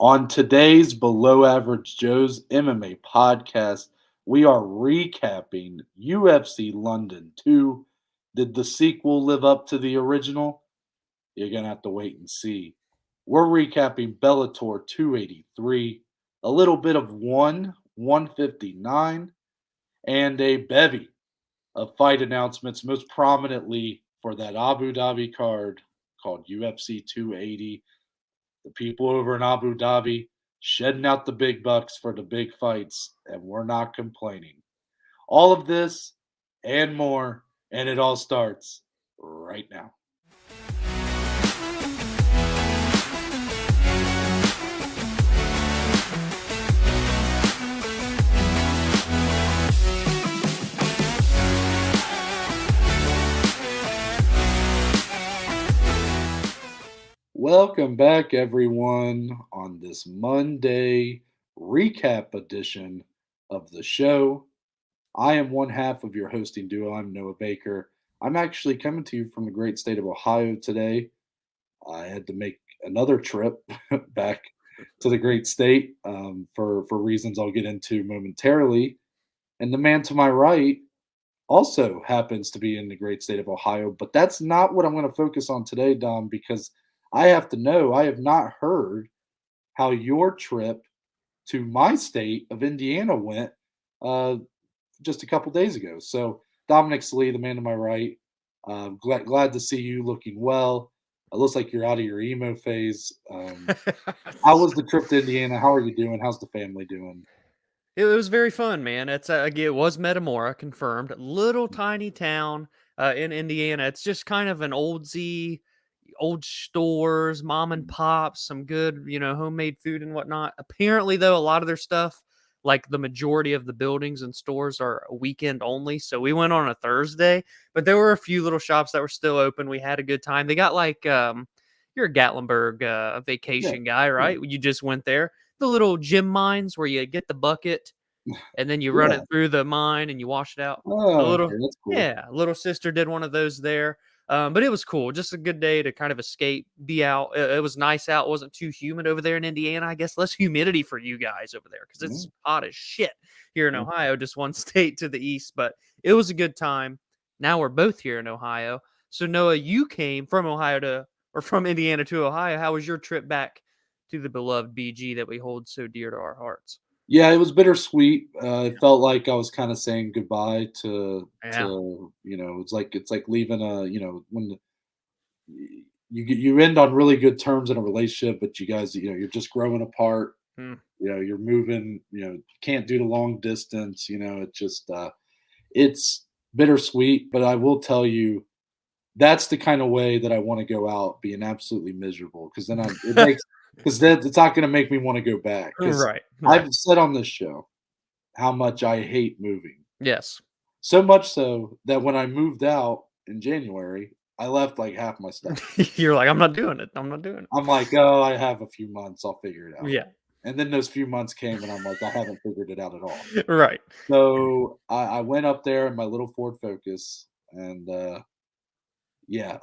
On today's Below Average Joe's MMA podcast, we are recapping UFC London 2. Did the sequel live up to the original? You're going to have to wait and see. We're recapping Bellator 283, a little bit of 159, and a bevy of fight announcements, most prominently for that Abu Dhabi card called UFC 280. The people over in Abu Dhabi shedding out the big bucks for the big fights, and we're not complaining. All of this and more, and it all starts right now. Welcome back, everyone, on this Monday recap edition of the show. I am one half of your hosting duo. I'm Noah Baker. I'm actually coming to you from the great state of Ohio today. I had to make another trip back to the great state for reasons I'll get into momentarily. And the man to my right also happens to be in the great state of Ohio, but that's not what I'm going to focus on today, Dom, because I have to know, I have not heard how your trip to my state of Indiana went just a couple days ago. So, Dominic Salee, the man to my right, glad to see you looking well. It looks like you're out of your emo phase. How was the trip to Indiana? How are you doing? How's the family doing? It was very fun, man. It was Metamora, confirmed. Little tiny town in Indiana. It's just kind of an old stores, mom and pops, some good, homemade food and whatnot. Apparently, though, a lot of their stuff, like the majority of the buildings and stores, are a weekend only. So we went on a Thursday, but there were a few little shops that were still open. We had a good time. They got you're a Gatlinburg Yeah, vacation guy, yeah, right? You just went there. The little gym mines where you get the bucket and then you run yeah. it through the mine and you wash it out. A Oh, little okay, that's cool. Yeah, little sister did one of those there. But it was cool. Just a good day to kind of escape, be out. It was nice out. It wasn't too humid over there in Indiana. I guess less humidity for you guys over there because Yeah, it's hot as shit here in yeah. Ohio, just one state to the east. But it was a good time. Now we're both here in Ohio. So Noah, you came from from Indiana to Ohio. How was your trip back to the beloved BG that we hold so dear to our hearts? Yeah, it was bittersweet. It felt like I was kind of saying goodbye Yeah. it's like leaving when you end on really good terms in a relationship, but you guys you're just growing apart. Hmm. You're moving. You can't do the long distance. It's bittersweet. But I will tell you that's the kind of way that I want to go out being absolutely miserable because then it makes because then it's not going to make me want to go back because Right. Right. I've said on this show how much I hate moving. Yes. So much so that when I moved out in January, I left like half my stuff. You're like, I'm not doing it. I'm not doing I'm like, "Oh, I have a few months, I'll figure it it. out." Yeah. And then those few months came and I'm like, "I haven't figured it out at all." Right. So, I went up there in my little Ford Focus and, yeah,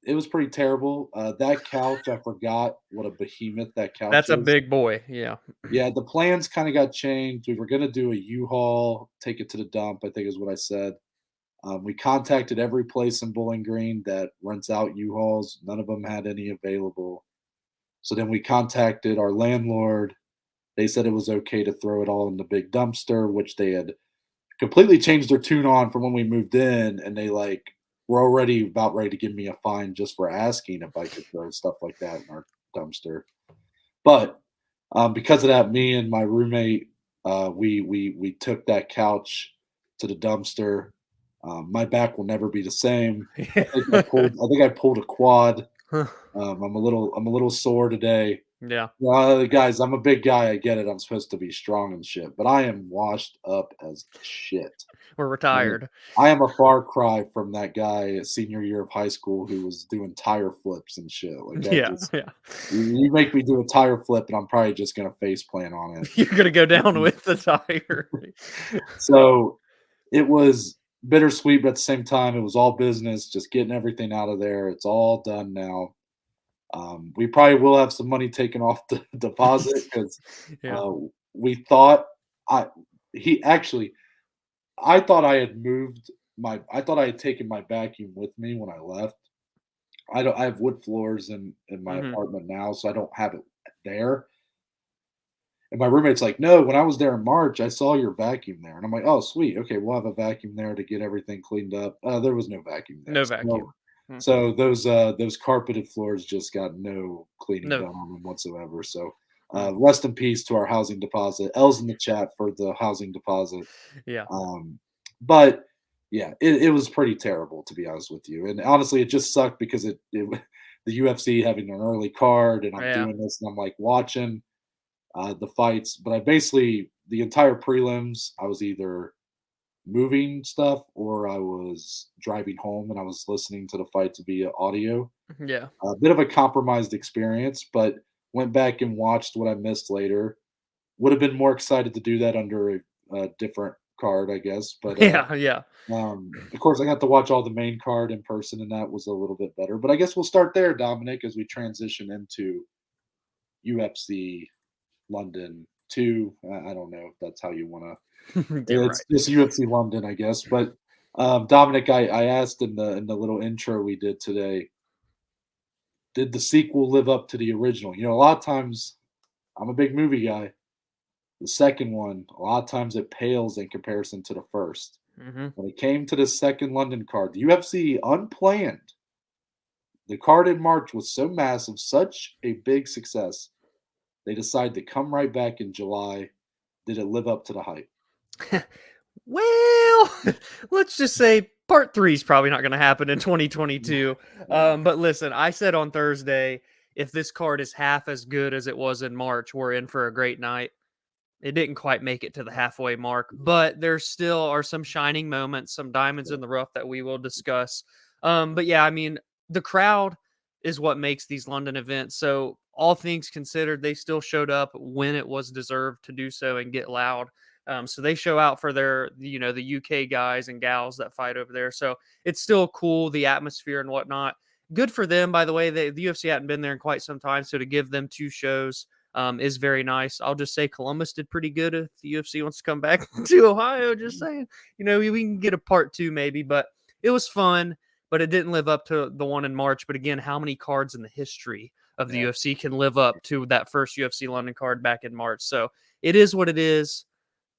it was pretty terrible. That couch, I forgot what a behemoth that couch That's a is. big boy. Yeah. Yeah, the plans kinda got changed. We were gonna do a U-Haul, take it to the dump, I think is what I said. We contacted every place in Bowling Green that rents out U-Hauls. None of them had any available. So then we contacted our landlord. They said it was okay to throw it all in the big dumpster, which they had completely changed their tune on from when we moved in, and they were already about ready to give me a fine just for asking if I could throw stuff like that in our dumpster. But because of that, me and my roommate, we took that couch to the dumpster. My back will never be the same. I think I pulled a quad. I'm a little sore today. Yeah. Guys, I'm a big guy. I get it. I'm supposed to be strong and shit, but I am washed up as shit. We're I mean, retired. I am a far cry from that guy senior year of high school who was doing tire flips and shit. Like I Yeah. just Yeah. you make me do a tire flip and I'm probably just gonna face plant on it. You're gonna go down with the tire. So it was bittersweet, but at the same time, it was all business, just getting everything out of there. It's all done now. We probably will have some money taken off the deposit because Yeah. we thought I he actually I thought I had moved I thought I had taken my vacuum with me when I left. I have wood floors in my Mhm. apartment now, so I don't have it there. And my roommate's like, "No, when I was there in March, I saw your vacuum there." And I'm like, "Oh, sweet. Okay, we'll have a vacuum there to get everything cleaned up." There was no vacuum there. No So vacuum. Mm. so those carpeted floors just got no cleaning No. done on them whatsoever. So Mm. rest in peace to our housing deposit. L's in the chat for the housing deposit. Yeah. Um, but yeah, it was pretty terrible to be honest with you. And honestly, it just sucked because the UFC having an early card, and I'm Yeah. doing this, and I'm like watching the fights. But I basically the entire prelims, I was either moving stuff or I was driving home and I was listening to the fights via audio. Yeah. A bit of a compromised experience, but went back and watched what I missed later. Would have been more excited to do that under a different card, I guess. But Yeah. Yeah. of course, I got to watch all the main card in person, and that was a little bit better. But I guess we'll start there, Dominic, as we transition into UFC London 2. I don't know if that's how you want to. You're It's right. just UFC London, I guess. But Dominic, I asked in the little intro we did today, did the sequel live up to the original? You know, a lot of times I'm a big movie guy. The second one, a lot of times it pales in comparison to the first. Mhm. When it came to the second London card, the UFC unplanned, the card in March was so massive, such a big success. They decided to come right back in July. Did it live up to the hype? Well, let's just say part 3 is probably not gonna happen in 2022. Yeah, But listen, I said on Thursday, if this card is half as good as it was in March, we're in for a great night. It didn't quite make it to the halfway mark, but there still are some shining moments, some diamonds in the rough that we will discuss. But yeah, I mean, the crowd is what makes these London events. So, all things considered, they still showed up when it was deserved to do so and get loud. So they show out for their, the UK guys and gals that fight over there. So it's still cool, the atmosphere and whatnot. Good for them, by the way. The UFC hadn't been there in quite some time, so to give them 2 shows is very nice. I'll just say Columbus did pretty good. If the UFC wants to come back to Ohio, just saying, we can get a part 2 maybe, but it was fun, but it didn't live up to the one in March. But again, how many cards in the history of the yeah. UFC can live up to that first UFC London card back in March? So it is what it is.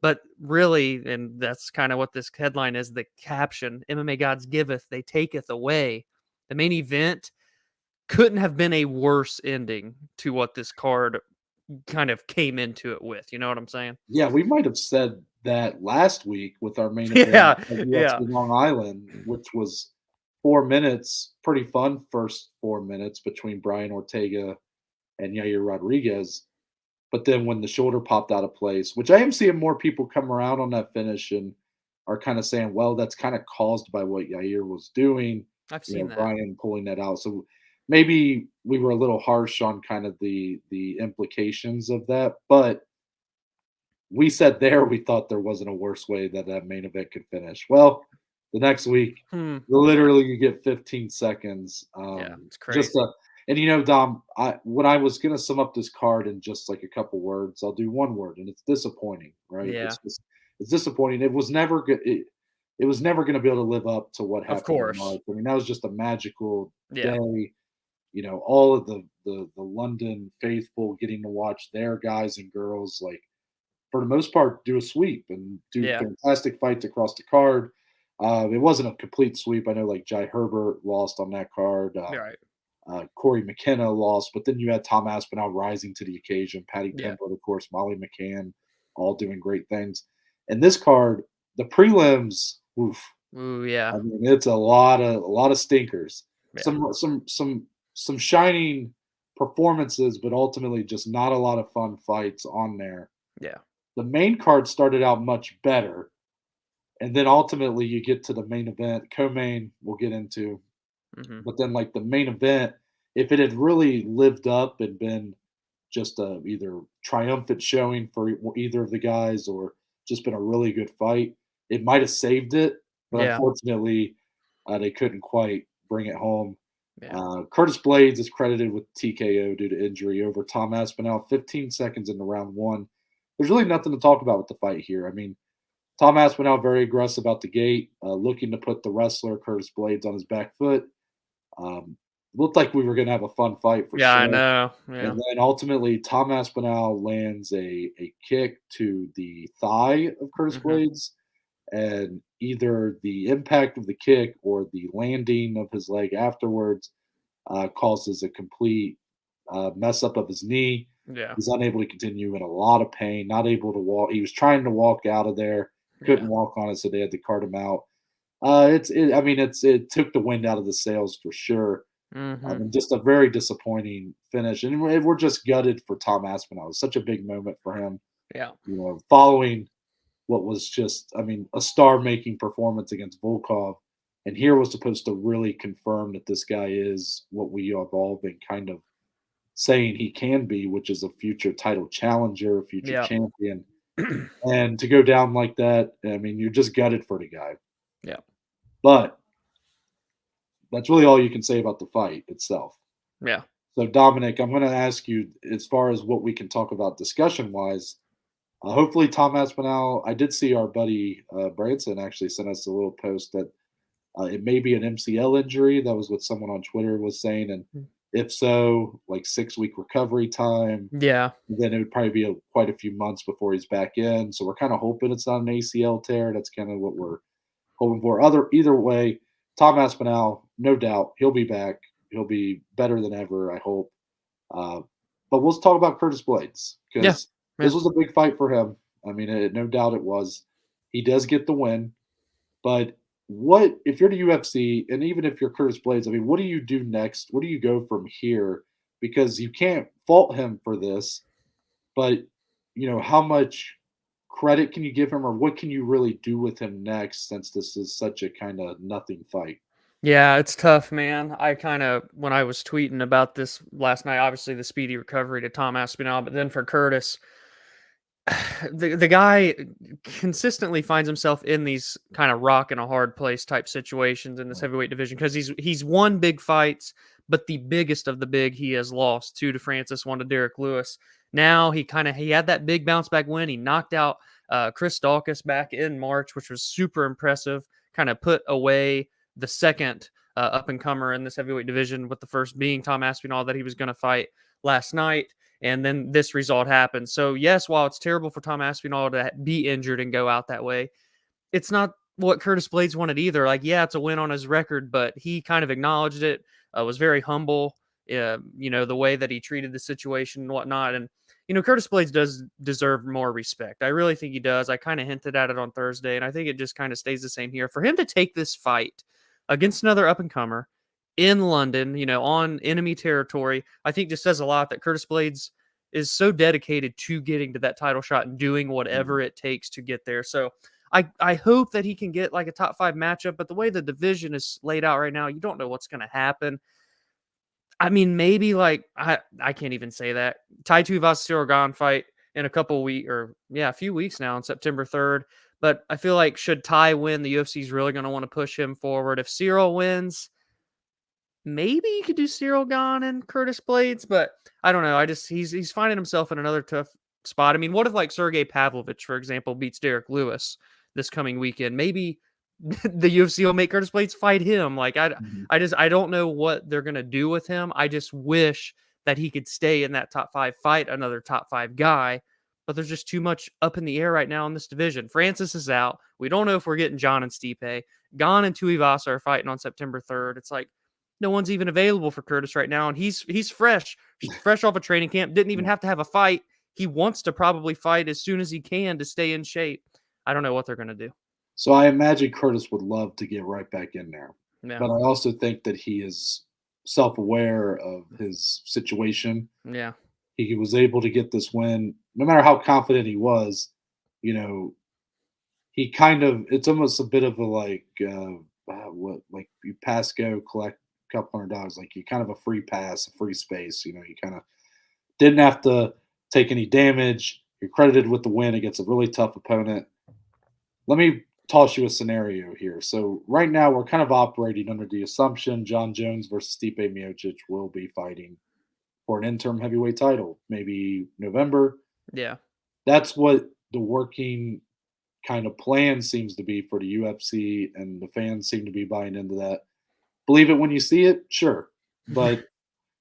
But really, and that's kind of what this headline is, the caption, MMA gods giveth, they taketh away. The main event couldn't have been a worse ending to what this card kind of came into it with, you know what I'm saying? Yeah, we might have said that last week with our main event Yeah, of yeah, UFC Long Island, which was 4 minutes, pretty fun first 4 minutes between Brian Ortega and Yair Rodriguez. But then when the shoulder popped out of place, which I am seeing more people come around on that finish and are kind of saying, well, that's kind of caused by what Yair was doing, I've seen that. Brian pulling that out. So maybe we were a little harsh on kind of the implications of that, but we said there we thought there wasn't a worse way that that main event could finish. Well, the next week, Yeah, literally, you get 15 seconds. yeah, it's Just crazy. and Dom, when I was gonna sum up this card in just like a couple words, I'll do one word, and it's disappointing. Right? Yeah, It's disappointing. It was never good. It was never going to be able to live up to what of happened in course. March. I mean, that was just a magical Yeah, day. All of the London faithful getting to watch their guys and girls like for the most part, do a sweep and do yeah, fantastic fights across the card. It wasn't a complete sweep. I know like Jai Herbert lost on that card. you're right. Corey McKenna lost, but then you had Tom Aspinall rising to the occasion. Paddy Yeah. Pimblett, of course, Molly McCann, all doing great things. And this card, the prelims, oof, Ooh, yeah, I mean, it's a lot of stinkers. yeah, Some shining performances, but ultimately just not a lot of fun fights on there. yeah, The main card started out much better, and then ultimately you get to the main event, co-main we'll get into, hmm, but then like the main event, if it had really lived up and been just a either triumphant showing for either of the guys or just been a really good fight, it might have saved it, but yeah, unfortunately, they couldn't quite bring it home. Yeah. Curtis Blaydes is credited with TKO due to injury over Tom Aspinall, 15 seconds into round one. There's really nothing to talk about with the fight here. I mean, Tom Aspinall very aggressive out the gate, looking to put the wrestler Curtis Blaydes on his back foot. Looked like we were going to have a fun fight for Yeah, I sure. know. Yeah. And then ultimately, Tom Aspinall lands a kick to the thigh of Curtis Mhm. Blaydes, and either the impact of the kick or the landing of his leg afterwards causes a complete mess up of his knee. Yeah. He's unable to continue, in a lot of pain, not able to walk. He was trying to walk out of there, couldn't Yeah. walk on it, so they had to cart him out. I mean, it took the wind out of the sails for sure. I Mhm. mean, just a very disappointing finish, and we're just gutted for Tom Aspinall. It was such a big moment for him, Yeah. following what was just, I mean, a star-making performance against Volkov, and here was supposed to really confirm that this guy is what we have all been kind of saying he can be, which is a future title challenger, future Yeah. champion, and to go down like that, I mean, you're just gutted for the guy. Yeah. But that's really all you can say about the fight itself. Yeah. So, Dominic, I'm going to ask you, as far as what we can talk about discussion wise. Hopefully, Tom Aspinall. I did see our buddy Branson actually sent us a little post that it may be an MCL injury. That was what someone on Twitter was saying, and if so, like 6 week recovery time. Yeah. Then it would probably be quite a few months before he's back in. So we're kind of hoping it's not an ACL tear. That's kind of what we're hoping for. Either way, Tom Aspinall, no doubt, he'll be back. He'll be better than ever, I hope. Uh, but we'll talk about Curtis Blaydes Yeah. because Yeah. this was a big fight for him. I mean, no doubt it was. He does get the win, but what if you're the UFC and even if you're Curtis Blaydes? I mean, what do you do next? What do you go from here? Because you can't fault him for this, but how much credit can you give him, or what can you really do with him next? Since this is such a kind of nothing fight. Yeah, it's tough, man. I kind of, when I was tweeting about this last night, obviously the speedy recovery to Tom Aspinall, but then for Curtis, the guy consistently finds himself in these kind of rock and a hard place type situations in this heavyweight division because he's won big fights, but the biggest of the big he has lost, two to Francis, one to Derek Lewis. Now he had that big bounce back win. He knocked out Chris Dawkins back in March, which was super impressive. Kind of put away the second up and comer in this heavyweight division, with the first being Tom Aspinall that he was going to fight last night. And then this result happened. So yes, while it's terrible for Tom Aspinall to be injured and go out that way, it's not what Curtis Blaydes wanted either. Like, yeah, it's a win on his record, but he kind of acknowledged it, was very humble, the way that he treated the situation and whatnot. And, Curtis Blaydes does deserve more respect. I really think he does. I kind of hinted at it on Thursday, and I think it just kind of stays the same here. For him to take this fight against another up and comer in London, on enemy territory, I think just says a lot that Curtis Blaydes is so dedicated to getting to that title shot and doing whatever it takes to get there. So I hope that he can get like a top 5 matchup, but the way the division is laid out right now, you don't know what's going to happen. I mean, maybe like I can't even say that. Tai Tuivasa-Ciryl fight in a couple weeks, or a few weeks now, on September 3rd. But I feel like should Tai win, the UFC is really going to want to push him forward. If Ciryl wins, maybe you could do Cyril Gahn and Curtis Blaydes, but I don't know. He's finding himself in another tough spot. I mean, what if like Sergey Pavlovich, for example, beats Derek Lewis this coming weekend? Maybe the UFC will make Curtis Blaydes fight him. Like Mhm. I don't know what they're gonna do with him. I just wish that he could stay in that top 5, fight another top 5 guy. But there's just too much up in the air right now in this division. Francis is out. We don't know if we're getting John and Stipe. Gahn and Tuivasa are fighting on September 3rd. It's like no one's even available for Curtis right now, and he's fresh off a training camp. Didn't even Yeah. have to have a fight. He wants to probably fight as soon as he can to stay in shape. I don't know what they're gonna do. So I imagine Curtis would love to get right back in there, Yeah, but I also think that he is self-aware of his situation. yeah, He was able to get this win, no matter how confident he was. You know, he kind of, it's almost a bit of a like what, like you pass go collect a couple $100, like you kind of a free pass, a free space. You kind of didn't have to take any damage. You're credited with the win against a really tough opponent. Let me toss you a scenario here. So right now we're kind of operating under the assumption John Jones versus Stipe Miocic will be fighting for an interim heavyweight title, maybe November. Yeah. That's what the working kind of plan seems to be for the UFC, and the fans seem to be buying into that. Believe it when you see it, sure. But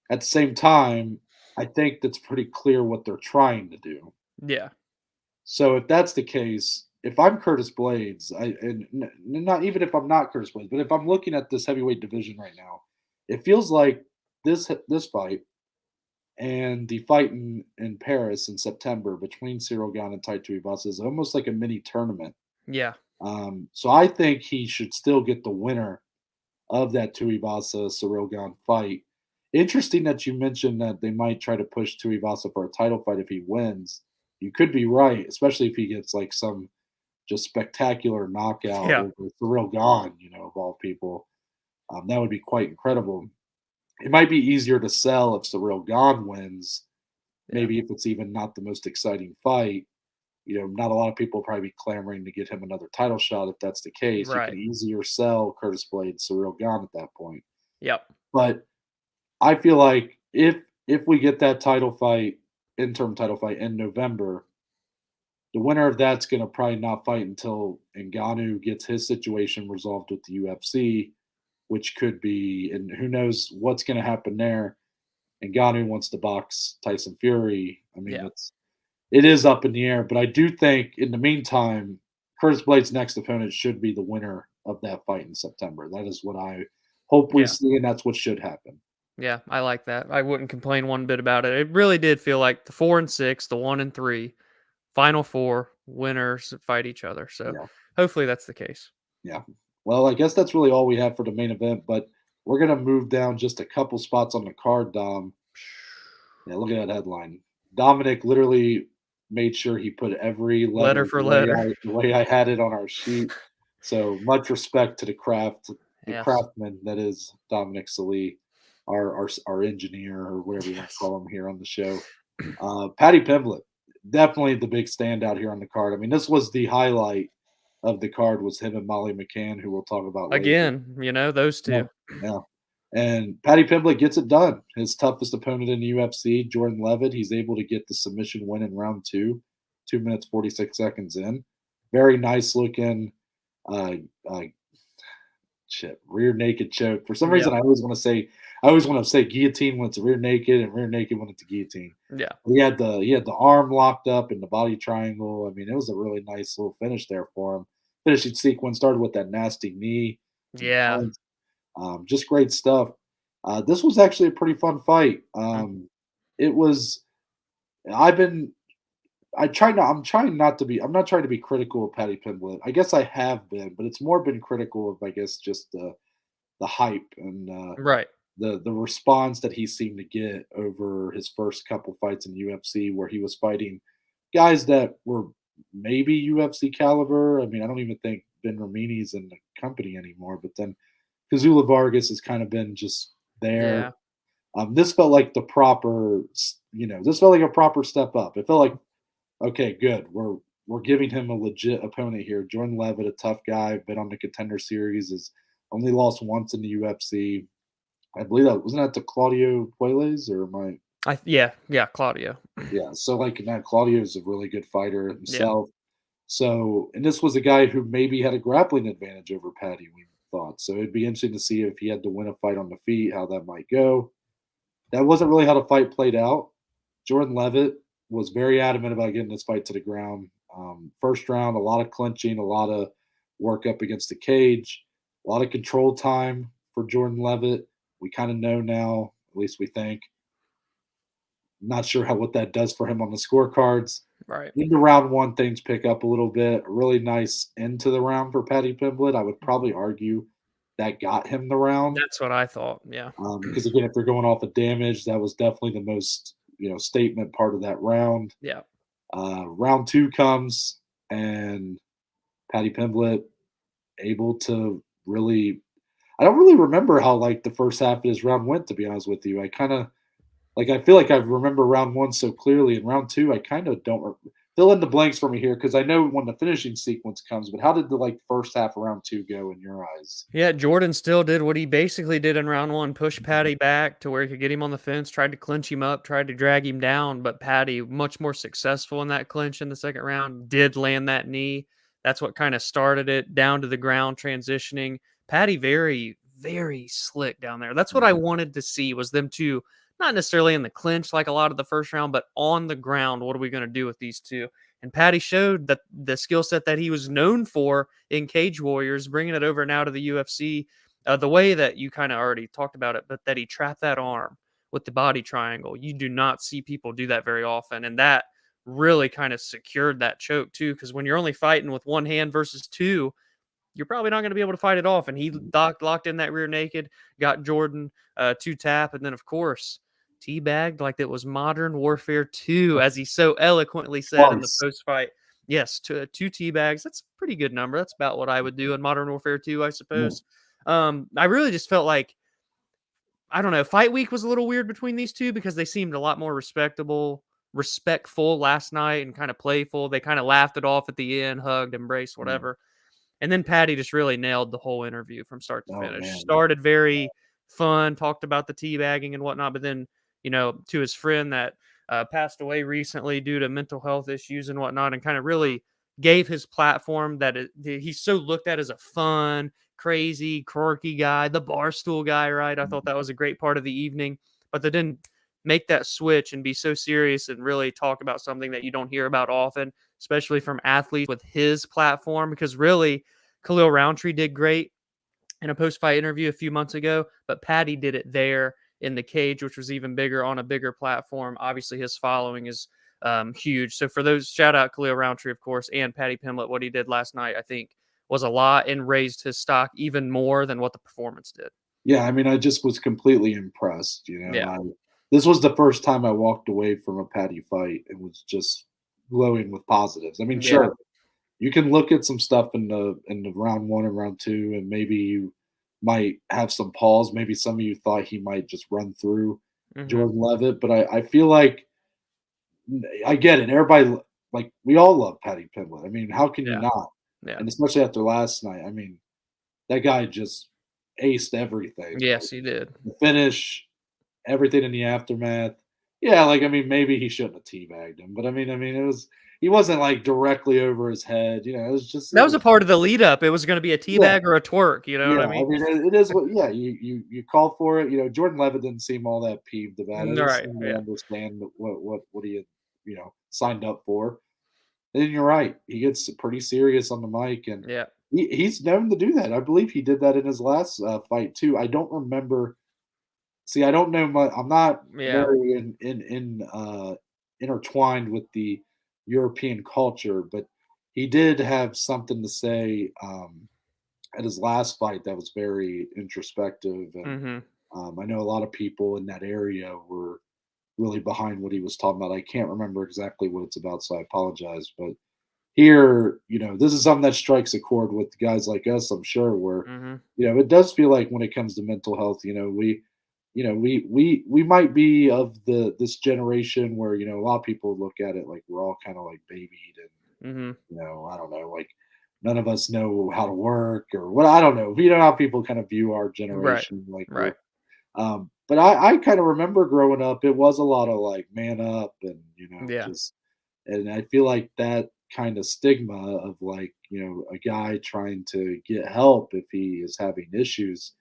at the same time, I think that's pretty clear what they're trying to do. Yeah. So if that's the case, if I'm Curtis Blaydes, not even if I'm not Curtis Blaydes, but if I'm looking at this heavyweight division right now, it feels like this fight and the fight in Paris in September between Cyril Gane and Tai Tuivasa is almost like a mini tournament. Yeah. So I think he should still get the winner of that Tuivasa Cyril Gane fight. Interesting that you mentioned that they might try to push Tuivasa for a title fight if he wins. You could be right, especially if he gets like some just spectacular knockout Yeah. over Cyril Gane, of all people. That would be quite incredible. It might be easier to sell if Cyril Gane wins. Yeah. Maybe if it's even not the most exciting fight. Not a lot of people will probably be clamoring to get him another title shot if that's the case. You Right. can easier sell Curtis Blaydes, Cyril Gane at that point. Yep. But I feel like if we get that title fight, interim title fight in November, the winner of that's going to probably not fight until Ngannou gets his situation resolved with the UFC, which could be, and who knows what's going to happen there. Ngannou wants to box Tyson Fury. I mean, Yeah. it is up in the air, but I do think in the meantime, Curtis Blaydes' next opponent should be the winner of that fight in September. That is what I hope we Yeah. see, and that's what should happen. Yeah. I like that. I wouldn't complain one bit about it. It really did feel like the 4 and 6, the 1 and 3, final four winners fight each other. So Yeah. hopefully that's the case. Yeah. Well, I guess that's really all we have for the main event, but we're going to move down just a couple spots on the card, Dom. Yeah, look at that headline. Dominic literally made sure he put every Letter letter for letter. the way I had it on our sheet. So much respect to the the Yes. craftsman that is Dominic Salee, our engineer or whatever you want to Yes. call him here on the show. Paddy Pimblett, definitely the big standout here on the card. I mean, this was the highlight of the card was him and Molly McCann, who we'll talk about later. Again, those Yeah, two. yeah. And Paddy Pimblett gets it done. His toughest opponent in the UFC, Jordan Leavitt, he's able to get the submission win in round 2, 2 minutes 46 seconds in. Very nice looking uh, uh, rear naked choke. For some reason, Yep. I always want to say guillotine when it's rear naked and rear naked when it's a guillotine. Yeah. He had the arm locked up in the body triangle. I mean, it was a really nice little finish there for him. Finishing sequence started with that nasty knee. Yeah. Just great stuff. This was actually a pretty fun fight. Mhm. It was. I've been. I try not. I'm trying not to be. I'm not trying to be critical of Paddy Pimblett. I guess I have been, but it's more been critical of, I guess, just the hype and Right. the response that he seemed to get over his first couple fights in UFC, where he was fighting guys that were maybe UFC caliber. I mean, I don't even think Ben Ramini's in the company anymore, but then Kazula Vargas has kind of been just there. Yeah. This felt like this felt like a proper step up. It felt like, okay, good. We're giving him a legit opponent here. Jordan Leavitt, a tough guy, been on the Contender Series, has only lost once in the UFC. I believe that wasn't that to Claudio Puelles or my Yeah, Claudio. yeah. So like that Claudio is a really good fighter Yeah. himself. So and this was a guy who maybe had a grappling advantage over Paddy, we thought. So it'd be interesting to see if he had to win a fight on the feet, how that might go. That wasn't really how the fight played out. Jordan Leavitt was very adamant about getting this fight to the ground. First round, a lot of clinching, a lot of work up against the cage, a lot of control time for Jordan Leavitt. We kind of know now, at least we think. Not sure what that does for him on the scorecards. Right. Into round 1, things pick up a little bit. A really nice end to the round for Paddy Pimblett. I would probably argue that got him the round. That's what I thought. Yeah. Because again, if they're going off of damage, that was definitely the most statement part of that round. Yeah. Round 2 comes, and Paddy Pimblett able to really. I don't really remember how like the first half of his round went. To be honest with you, I kind of I feel like I remember round 1 so clearly. In round 2, I kind of don't. Felt fill in the blanks for me here because I know when the finishing sequence comes, but how did the first half of round 2 go in your eyes? Yeah, Jordan still did what he basically did in round 1, push Paddy back to where he could get him on the fence, tried to clinch him up, tried to drag him down, but Paddy, much more successful in that clinch in the second round, did land that knee. That's what kind of started it, down to the ground, transitioning. Paddy very, very slick down there. That's what I Mhm. wanted to see, was them two, not necessarily in the clinch like a lot of the first round, but on the ground. What are we going to do with these two? And Paddy showed that the skill set that he was known for in Cage Warriors, bringing it over now to the UFC. The way that you kind of already talked about it, but that he trapped that arm with the body triangle. You do not see people do that very often. And that really kind of secured that choke, too. Because when you're only fighting with one hand versus two, you're probably not going to be able to fight it off. And he locked in that rear naked, got Jordan two tap, and then of course teabagged like it was Modern Warfare 2, as he so eloquently said in the Twice. post fight. Yes, two teabags. That's a pretty good number. That's about what I would do in Modern Warfare 2, I Yeah. suppose. I really just felt like, I don't know, fight week was a little weird between these two because they seemed a lot more respectful last night and kind of playful. They kind of laughed it off at the end, hugged, embraced, Mm. whatever. And then Paddy just really nailed the whole interview from start to Oh, finish. man. Started very fun, talked about the teabagging and whatnot, but then, to his friend that passed away recently due to mental health issues and whatnot, and kind of really gave his platform that he's so looked at as a fun, crazy, quirky guy, the barstool guy, right? I thought that was a great part of the evening, but they didn't make that switch and be so serious and really talk about something that you don't hear about often, especially from athletes with his platform, because really Khalil Roundtree did great in a post-fight interview a few months ago, but Paddy did it there in the cage, which was even bigger on a bigger platform. Obviously, his following is huge. So for those, shout out Khalil Roundtree, of course, and Paddy Pimblett. What he did last night, I think, was a lot and raised his stock even more than what the performance did. Yeah, I mean, I just was completely impressed, Yeah, this was the first time I walked away from a Paddy fight and was just glowing with positives. I mean, yeah, sure, you can look at some stuff in the round 1 and round 2, and maybe you might have some pause. Maybe some of you thought he might just run through hmm, Jordan Leavitt, but I feel like I get it. Everybody like we all love Paddy Pimblett. I mean, how can you yeah, not? yeah. And especially after last night, I mean, that guy just aced everything. Like Yes, he did. the finish, everything in the aftermath. Yeah, I mean, maybe he shouldn't have teabagged him, but I mean, he wasn't like directly over his head. It was just That was a part of the lead up. It was going to be a yeah, teabag or a twerk. You know what yeah. I I mean? mean, it is what yeah. You call for it. Jordan Levitt didn't seem all that peeved about it. He Right. seemed to Yeah. understand what he had signed up for. And you're right. He gets pretty serious on the mic, and Yeah. he's known to do that. I believe he did that in his last fight too. I don't remember. See, I don't know much. I'm not Yeah. very in intertwined with the European culture, but he did have something to say at his last fight that was very introspective, and Mhm. I know a lot of people in that area were really behind what he was talking about. I can't remember exactly what it's about, so I apologize. But here, this is something that strikes a chord with guys like us, I'm sure, where, Mhm. it does feel like when it comes to mental health, we might be of this generation where, a lot of people look at it like we're all kind of like babied and, Mhm. I don't know, like none of us know how to work or what, I don't know. You know how people kind of view our Right. generation, like we're Right. but I kind of remember growing up, it was a lot of like man up and, Yeah. just, and I feel like that kind of stigma of like, a guy trying to get help if he is having issues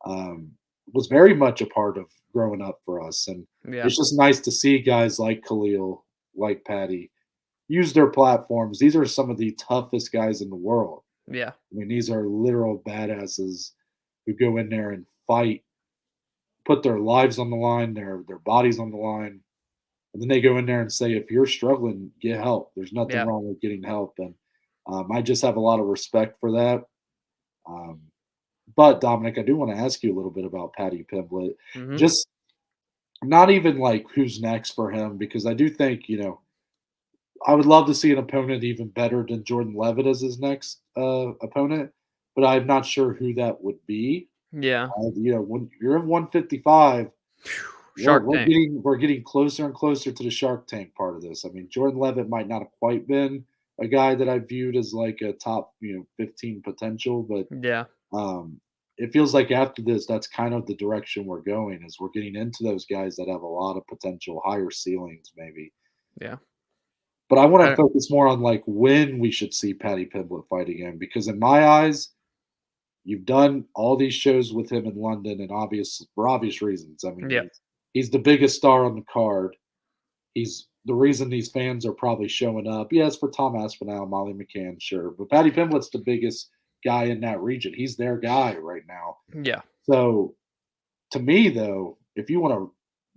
um, was very much a part of growing up for us. And Yeah. it's just nice to see guys like Khalil, like Paddy, use their platforms. These are some of the toughest guys in the world. Yeah. I mean, these are literal badasses who go in there and fight, put their lives on the line, their bodies on the line, and then they go in there and say, if you're struggling, get help. There's nothing Yeah. wrong with getting help, and I just have a lot of respect for that. Um, but Dominic, I do want to ask you a little bit about Paddy Pimblett. Mhm. Just not even like who's next for him, because I do think I would love to see an opponent even better than Jordan Levitt as his next opponent, but I'm not sure who that would be. Yeah. When you're in 155, we're Shark we're Tank. getting we're getting closer and closer to the Shark Tank part of this. I mean, Jordan Leavitt might not have quite been a guy that I viewed as like a top, 15 potential, but Yeah. um, it feels like after this, that's kind of the direction we're going. Is we're getting into those guys that have a lot of potential, higher ceilings, maybe. Yeah. But I want to I focus more on like when we should see Paddy Pimblett fight again, because in my eyes, you've done all these shows with him in London, and for obvious reasons. I mean, Yeah. he's the biggest star on the card. He's the reason these fans are probably showing up. Yes, for Tom Aspinall, Molly McCann, sure, but Paddy Pimblett's the biggest guy in that region. He's their guy right now. Yeah. So, to me, though, if you want to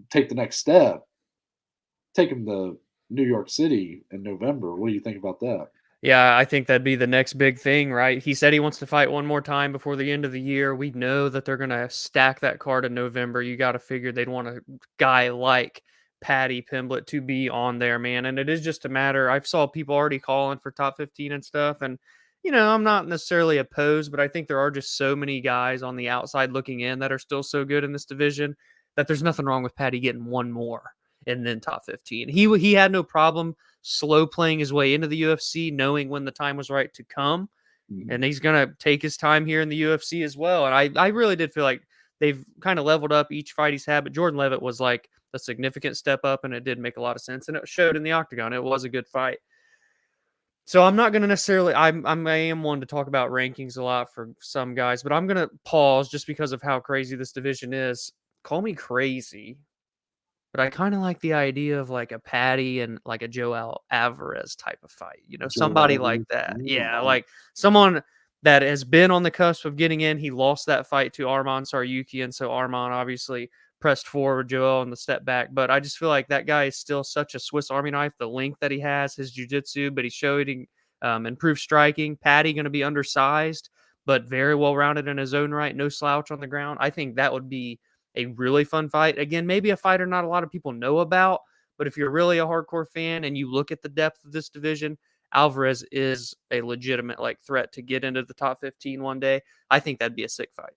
take the next step, take him to New York City in November. What do you think about that? Yeah, I think that'd be the next big thing, right? He said he wants to fight one more time before the end of the year. We know that they're going to stack that card in November. You got to figure they'd want a guy like Paddy Pimblett to be on there, man. And it is just a matter. I've saw people already calling for top 15 and stuff. And, I'm not necessarily opposed, but I think there are just so many guys on the outside looking in that are still so good in this division that there's nothing wrong with Paddy getting one more and then top 15. He had no problem slow playing his way into the UFC, knowing when the time was right to come. Mhm. And he's going to take his time here in the UFC as well. And I really did feel like they've kind of leveled up each fight he's had. But Jordan Leavitt was like a significant step up, and it did make a lot of sense. And it showed in the octagon. It was a good fight. So I'm not going to necessarily. I am one to talk about rankings a lot for some guys, but I'm going to pause just because of how crazy this division is. Call me crazy, but I kind of like the idea of like a Paddy and like a Joel Alvarez type of fight. Joe Somebody like Allen. that. Oh, Yeah, wow. like someone that has been on the cusp of getting in. He lost that fight to Arman Saryukian, so Arman obviously pressed forward Joel in the step back. But I just feel like that guy is still such a Swiss Army knife. The length that he has, his jiu-jitsu, but he showed improved striking. Paddy going to be undersized, but very well rounded in his own right. No slouch on the ground. I think that would be a really fun fight. Again, maybe a fighter not a lot of people know about, but if you're really a hardcore fan and you look at the depth of this division, Alvarez is a legitimate like threat to get into the top 15 one day. I think that'd be a sick fight.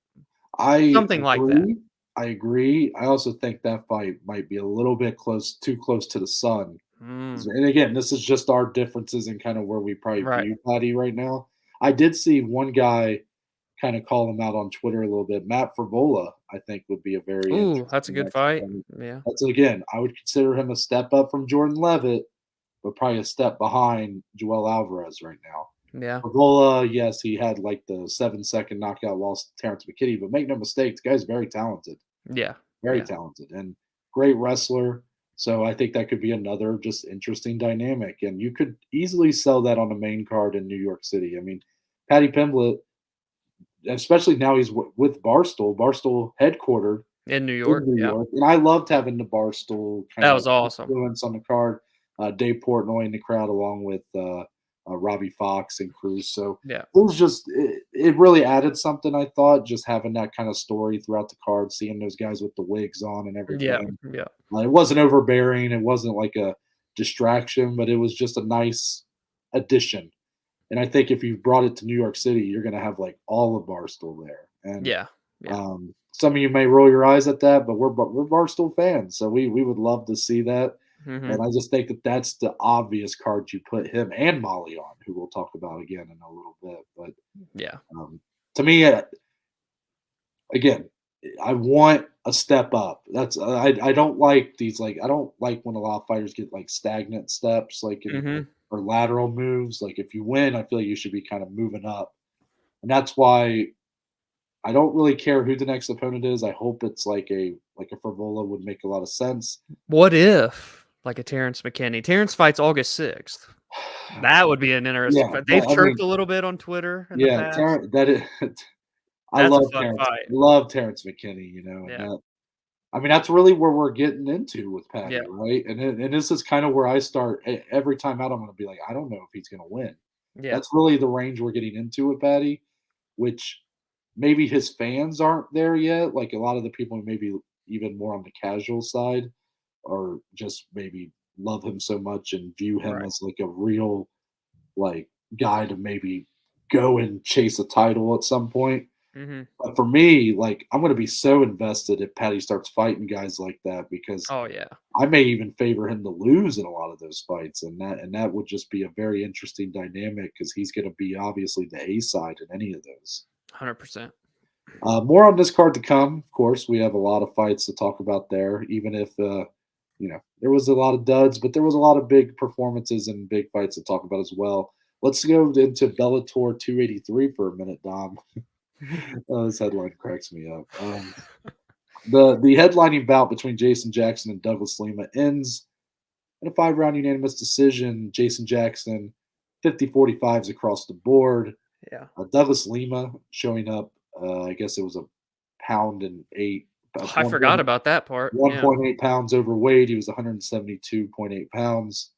I Something like that. agree. I agree. I also think that fight might be a little bit too close to the sun. Mm, And again, this is just our differences in kind of where we probably right. view Paddy right now. I did see one guy kind of call him out on Twitter a little bit. Matt Favola, I think, would be a very Ooh, that's a interesting good next fight. opponent. Yeah. That's again, I would consider him a step up from Jordan Leavitt, but probably a step behind Joel Alvarez right now. Yeah. Favola, yes, he had like the 7-second knockout loss to Terrence McKinney, but make no mistake, the guy's very talented. Yeah. Very Yeah. talented and great wrestler. So I think that could be another just interesting dynamic. And you could easily sell that on the main card in New York City. I mean, Paddy Pimblett, especially now he's with Barstool, Barstool headquartered In New in York. New Yeah. York. And I loved having the Barstool kind That of was awesome. influence on the card. Dave Portnoy in the crowd, along with Robbie Fox and Cruz. So Yeah. it was just, it really added something, I thought, just having that kind of story throughout the card, seeing those guys with the wigs on and Yeah. everything. Yeah. It wasn't overbearing. It wasn't like a distraction, but it was just a nice addition. And I think if you brought it to New York City, you're going to have like all of Barstool there. And Yeah. Yeah. some of you may roll your eyes at that, but we're Barstool fans, so we would love to see that. Hmm. And I just think that that's the obvious card you put him and Molly on, who we'll talk about again in a little bit. But Yeah. to me, again, I want a step up. That's I don't like these like I don't like when a lot of fighters get like stagnant steps like in Hmm. or lateral moves. Like if you win, I feel like you should be kind of moving up. And that's why I don't really care who the next opponent is. I hope it's like a Favola would make a lot of sense. What if like a Terrence McKinney? Terrence fights August 6th. That would be an interesting Yeah, fight. They've I chirped mean, a little bit on Twitter in the yeah, past. That is. I That's a love fun Terrence. fight. Love Terrence McKinney. And Yeah. that I mean that's really where we're getting into with Yeah. Paddy, right? And this is kind of where I start every time out. I'm going to be like, I don't know if he's going to win. Yeah. That's really the range we're getting into with Paddy, which maybe his fans aren't there yet. Like a lot of the people maybe even more on the casual side, or just maybe love him so much and view him Right. as like a real like guy to maybe go and chase a title at some point. Mhm. But for me, like, I'm gonna be so invested if Paddy starts fighting guys like that because Oh, yeah. I may even favor him to lose in a lot of those fights, and that would just be a very interesting dynamic because he's gonna be obviously the A side in any of those. 100%. More on this card to come. Of course, we have a lot of fights to talk about there, even if there was a lot of duds, but there was a lot of big performances and big fights to talk about as well. Let's go into Bellator 283 for a minute, Dom. This headline cracks me up. The headlining bout between Jason Jackson and Douglas Lima ends in a 5-round unanimous decision. Jason Jackson 50-45s across the board. Yeah. Douglas Lima showing up. I guess it was a pound and eight, Oh, I forgot about that part. Yeah. 1.8 pounds overweight. He was 172.8 pounds.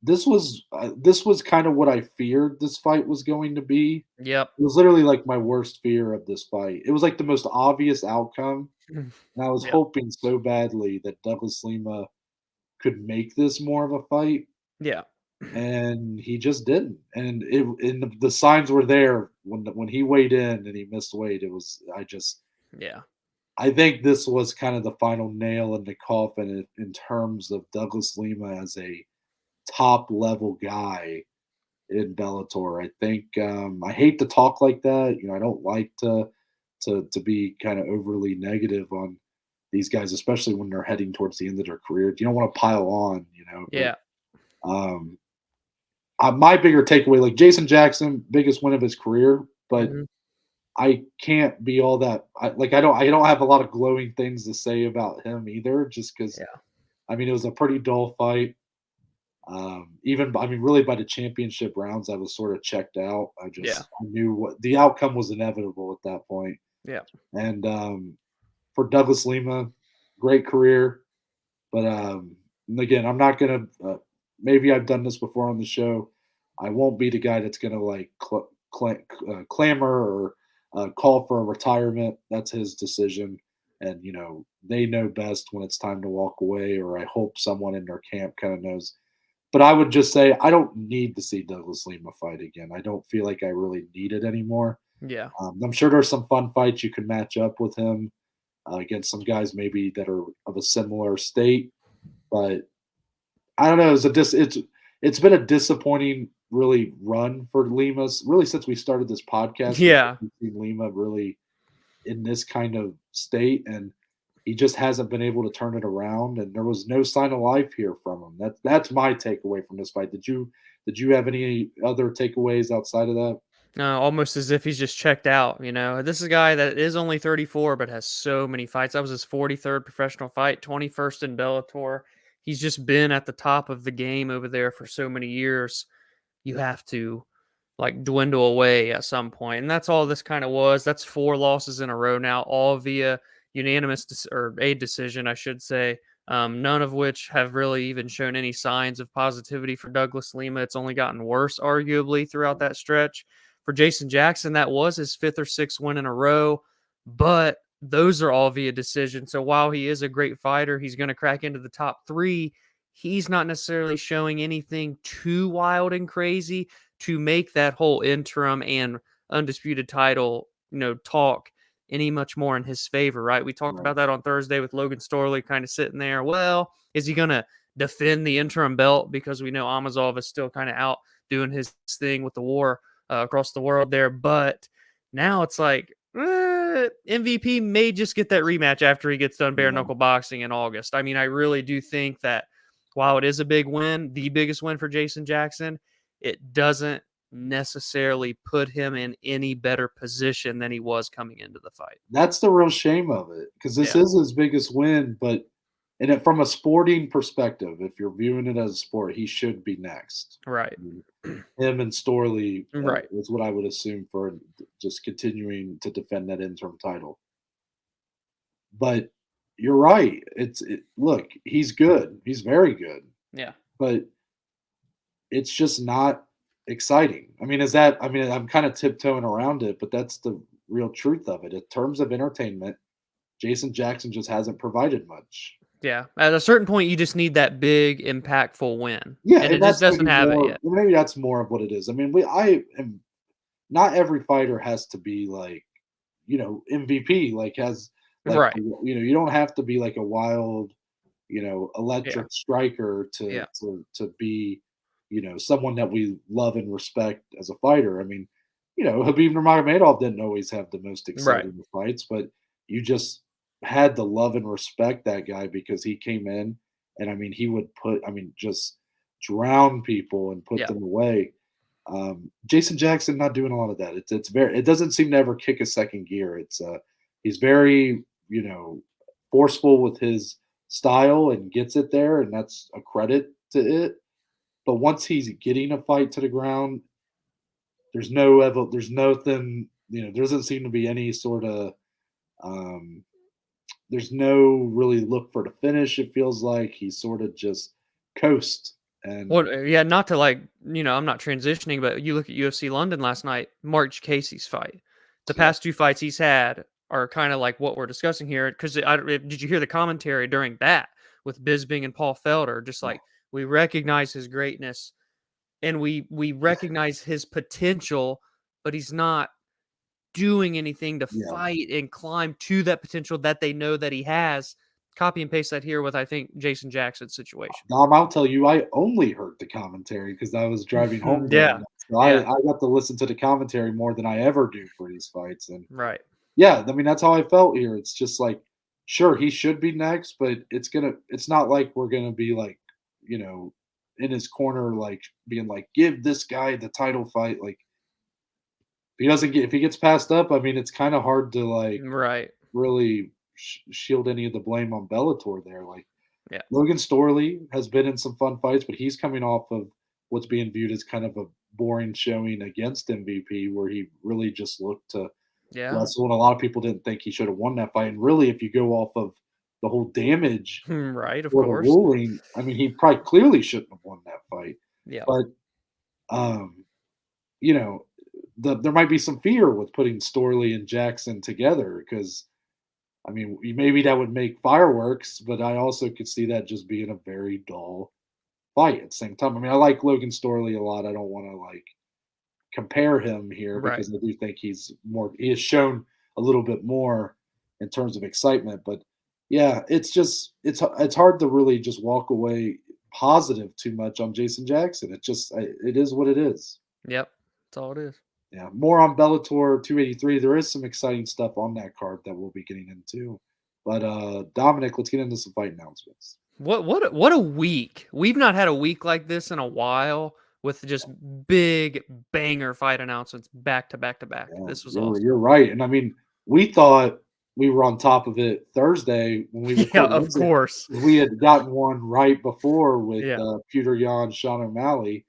This was kind of what I feared this fight was going to be. Yep. It was literally like my worst fear of this fight. It was like the most obvious outcome, and I was Yep. hoping so badly that Douglas Lima could make this more of a fight, Yeah. and he just didn't. And the signs were there when he weighed in and he missed weight. Yeah. I think this was kind of the final nail in the coffin in terms of Douglas Lima as a top level guy in Bellator. I think I hate to talk like that. I don't like to be kind of overly negative on these guys, especially when they're heading towards the end of their career. You don't want to pile on. Yeah. But my bigger takeaway, like Jason Jackson, biggest win of his career, but Mhm. I can't be all that. I don't have a lot of glowing things to say about him either, just because. Yeah. I mean, it was a pretty dull fight. Really by the championship rounds, I was sort of checked out. Yeah. I knew what the outcome was inevitable at that point. Yeah. And for Douglas Lima, great career. But again, I'm not gonna. Maybe I've done this before on the show. I won't be the guy that's gonna like clamor or call for a retirement. That's his decision, and they know best when it's time to walk away. Or I hope someone in their camp kind of knows. But I would just say I don't need to see Douglas Lima fight again. I don't feel like I really need it anymore. Yeah. I'm sure there's some fun fights you can match up with him against some guys maybe that are of a similar state, but I don't know. It's been a disappointing really run for Lima really since we started this podcast. Yeah. We've seen Lima really in this kind of state, and he just hasn't been able to turn it around. And there was no sign of life here from him. That's my takeaway from this fight. Did you have any other takeaways outside of that? Almost as if he's just checked out. This is a guy that is only 34, but has so many fights. That was his 43rd professional fight, 21st in Bellator. He's just been at the top of the game over there for so many years. You have to like dwindle away at some point. And that's all this kind of was. That's 4 losses in a row now, all via or a decision, I should say. None of which have really even shown any signs of positivity for Douglas Lima. It's only gotten worse, arguably, throughout that stretch. For Jason Jackson, that was his 5th or 6th win in a row, but those are all via decision. So while he is a great fighter, he's going to crack into the top 3. He's not necessarily showing anything too wild and crazy to make that whole interim and undisputed title, talk any much more in his favor, right? We talked Right. about that on Thursday with Logan Storley kind of sitting there. Well, is he going to defend the interim belt? Because we know Amazov is still kind of out doing his thing with the war across the world there. But now it's like MVP may just get that rematch after he gets done bare Yeah. knuckle boxing in August. I mean, I really do think that while it is a big win, the biggest win for Jason Jackson, it doesn't necessarily put him in any better position than he was coming into the fight. That's the real shame of it because this Yeah. is his biggest win. But from a sporting perspective, if you're viewing it as a sport, he should be next. Right. I mean, him and Storley Right. is what I would assume for just continuing to defend that interim title. But you're right. Look, he's good. He's very good, Yeah. but it's just not exciting. I'm kind of tiptoeing around it, but that's the real truth of it. In terms of entertainment, Jason Jackson just hasn't provided much. Yeah. At a certain point, you just need that big, impactful win. Yeah, And and it just that's doesn't have it yet. maybe that's more of what it is. I mean, not every fighter has to be like, MVP, like has like, Right. you don't have to be like a wild, Yeah. electric striker to Yeah. be, someone that we love and respect as a fighter. I mean, Habib Nurmagomedov didn't always have the most Right. exciting fights, but you just had to love and respect that guy because he came in and I mean he would just drown people and put Yeah. them away. Jason Jackson not doing a lot of that. It doesn't seem to ever kick a second gear. He's very forceful with his style and gets it there, and that's a credit to it. But once he's getting a fight to the ground, there's nothing, there doesn't seem to be any sort of um, there's no really look for the finish. It feels like he's sort of just coast and Well, yeah, not to like, I'm not transitioning, but you look at UFC London last night, March Casey's fight. The yeah, past 2 fights he's had are kind of like what we're discussing here. Because did you hear the commentary during that with Bisbing and Paul Felder? Just oh, like we recognize his greatness and we recognize his potential, but he's not doing anything to yeah. fight and climb to that potential that they know that he has. Copy and paste that here with I think Jason Jackson's situation. Dom, I'll tell you, I only heard the commentary because I was driving home during Yeah, that. So yeah, I got to listen to the commentary more than I ever do for these fights. And right. yeah, I mean that's how I felt here. It's just like, sure, he should be next, but it's not like we're gonna be like, you know, in his corner, like being like, give this guy the title fight. Like if he gets passed up, I mean, it's kind of hard to like Right. really shield any of the blame on Bellator there. Like Yeah. Logan Storley has been in some fun fights, but he's coming off of what's being viewed as kind of a boring showing against MVP, where he really just looked to Yeah. wrestle, and a lot of people didn't think he should have won that fight. And really, if you go off of the whole damage Right, of for the course. ruling, I mean, he probably clearly shouldn't have won that fight. Yeah. But um, you know, there might be some fear with putting Storley and Jackson together because I mean, maybe that would make fireworks, but I also could see that just being a very dull fight at the same time. I mean, I like Logan Storley a lot. I don't want to like compare him here Right. because I do think he has shown a little bit more in terms of excitement. But yeah, it's hard to really just walk away positive too much on Jason Jackson. It is what it is. Yep. That's all it is. Yeah, more on Bellator 283. There is some exciting stuff on that card that we'll be getting into. But Dominic, let's get into some fight announcements. What a week. We've not had a week like this in a while with just big banger fight announcements back to back to back. Yeah, This was you're awesome. you're right. And I mean, we thought we were on top of it Thursday when we Yeah, recorded of Wednesday. course. We had gotten one right before with Yeah. Peter Yan, Sean O'Malley,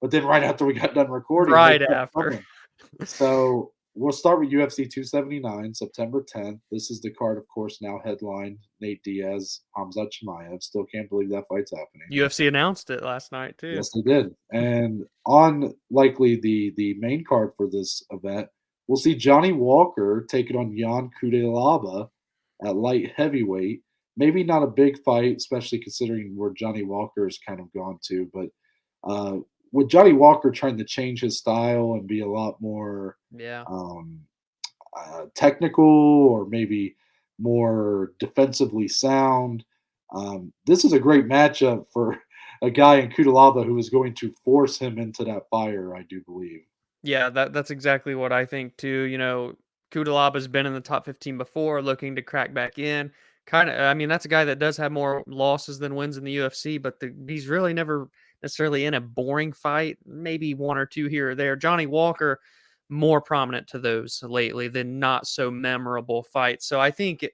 but then right after we got done recording, they Right kept after. coming. So we'll start with UFC 279, September 10th. This is the card, of course, now headlined Nate Diaz, Hamzat Chimaev. Still can't believe that fight's happening. UFC announced it last night too. Yes, they did. And on likely the main card for this event, we'll see Johnny Walker take it on Jan Cutelaba at light heavyweight. Maybe not a big fight, especially considering where Johnny Walker has kind of gone to. But with Johnny Walker trying to change his style and be a lot more Yeah. um, technical or maybe more defensively sound. This is a great matchup for a guy in Cutelaba who is going to force him into that fire, I do believe. Yeah, that's exactly what I think too. Kudalaba's been in the top 15 before, looking to crack back in. Kind of, I mean, that's a guy that does have more losses than wins in the UFC, but he's really never necessarily in a boring fight. Maybe one or two here or there. Johnny Walker, more prominent to those lately than not so memorable fights. So I think,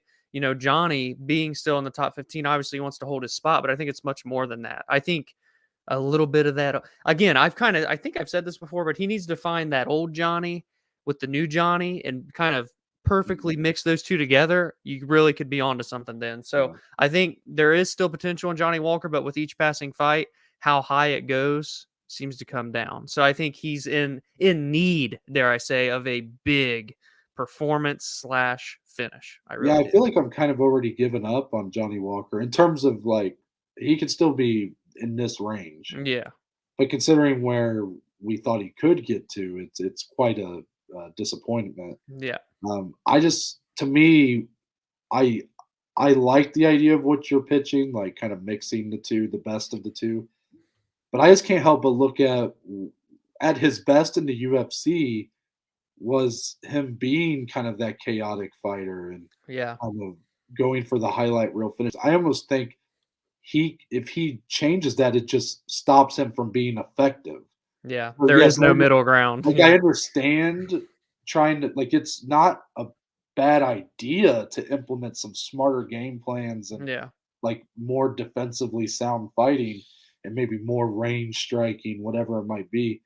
Johnny being still in the top 15, obviously he wants to hold his spot, but I think it's much more than that. I think a little bit of that. Again, I think I've said this before, but he needs to find that old Johnny with the new Johnny and kind of perfectly mix those two together. You really could be onto something then. So Yeah. I think there is still potential in Johnny Walker, but with each passing fight, how high it goes seems to come down. So I think he's in need, dare I say, of a big performance slash finish. I Yeah, really I do. feel like I'm kind of already given up on Johnny Walker in terms of like he could still be in this range. Yeah. But considering where we thought he could get to. It's quite a disappointment. Yeah. I just, to me, I I like the idea of what you're pitching, like kind of mixing the two, the best of the two. But I just can't help but look at his best in the UFC was him being kind of that chaotic fighter and Yeah. kind of going for the highlight reel finish. I almost think if he changes that, it just stops him from being effective. Yeah. So There yes, is no middle ground. like I Yeah. understand trying to like it's not a bad idea to implement some smarter game plans and Yeah. like more defensively sound fighting and maybe more range striking, whatever it might be.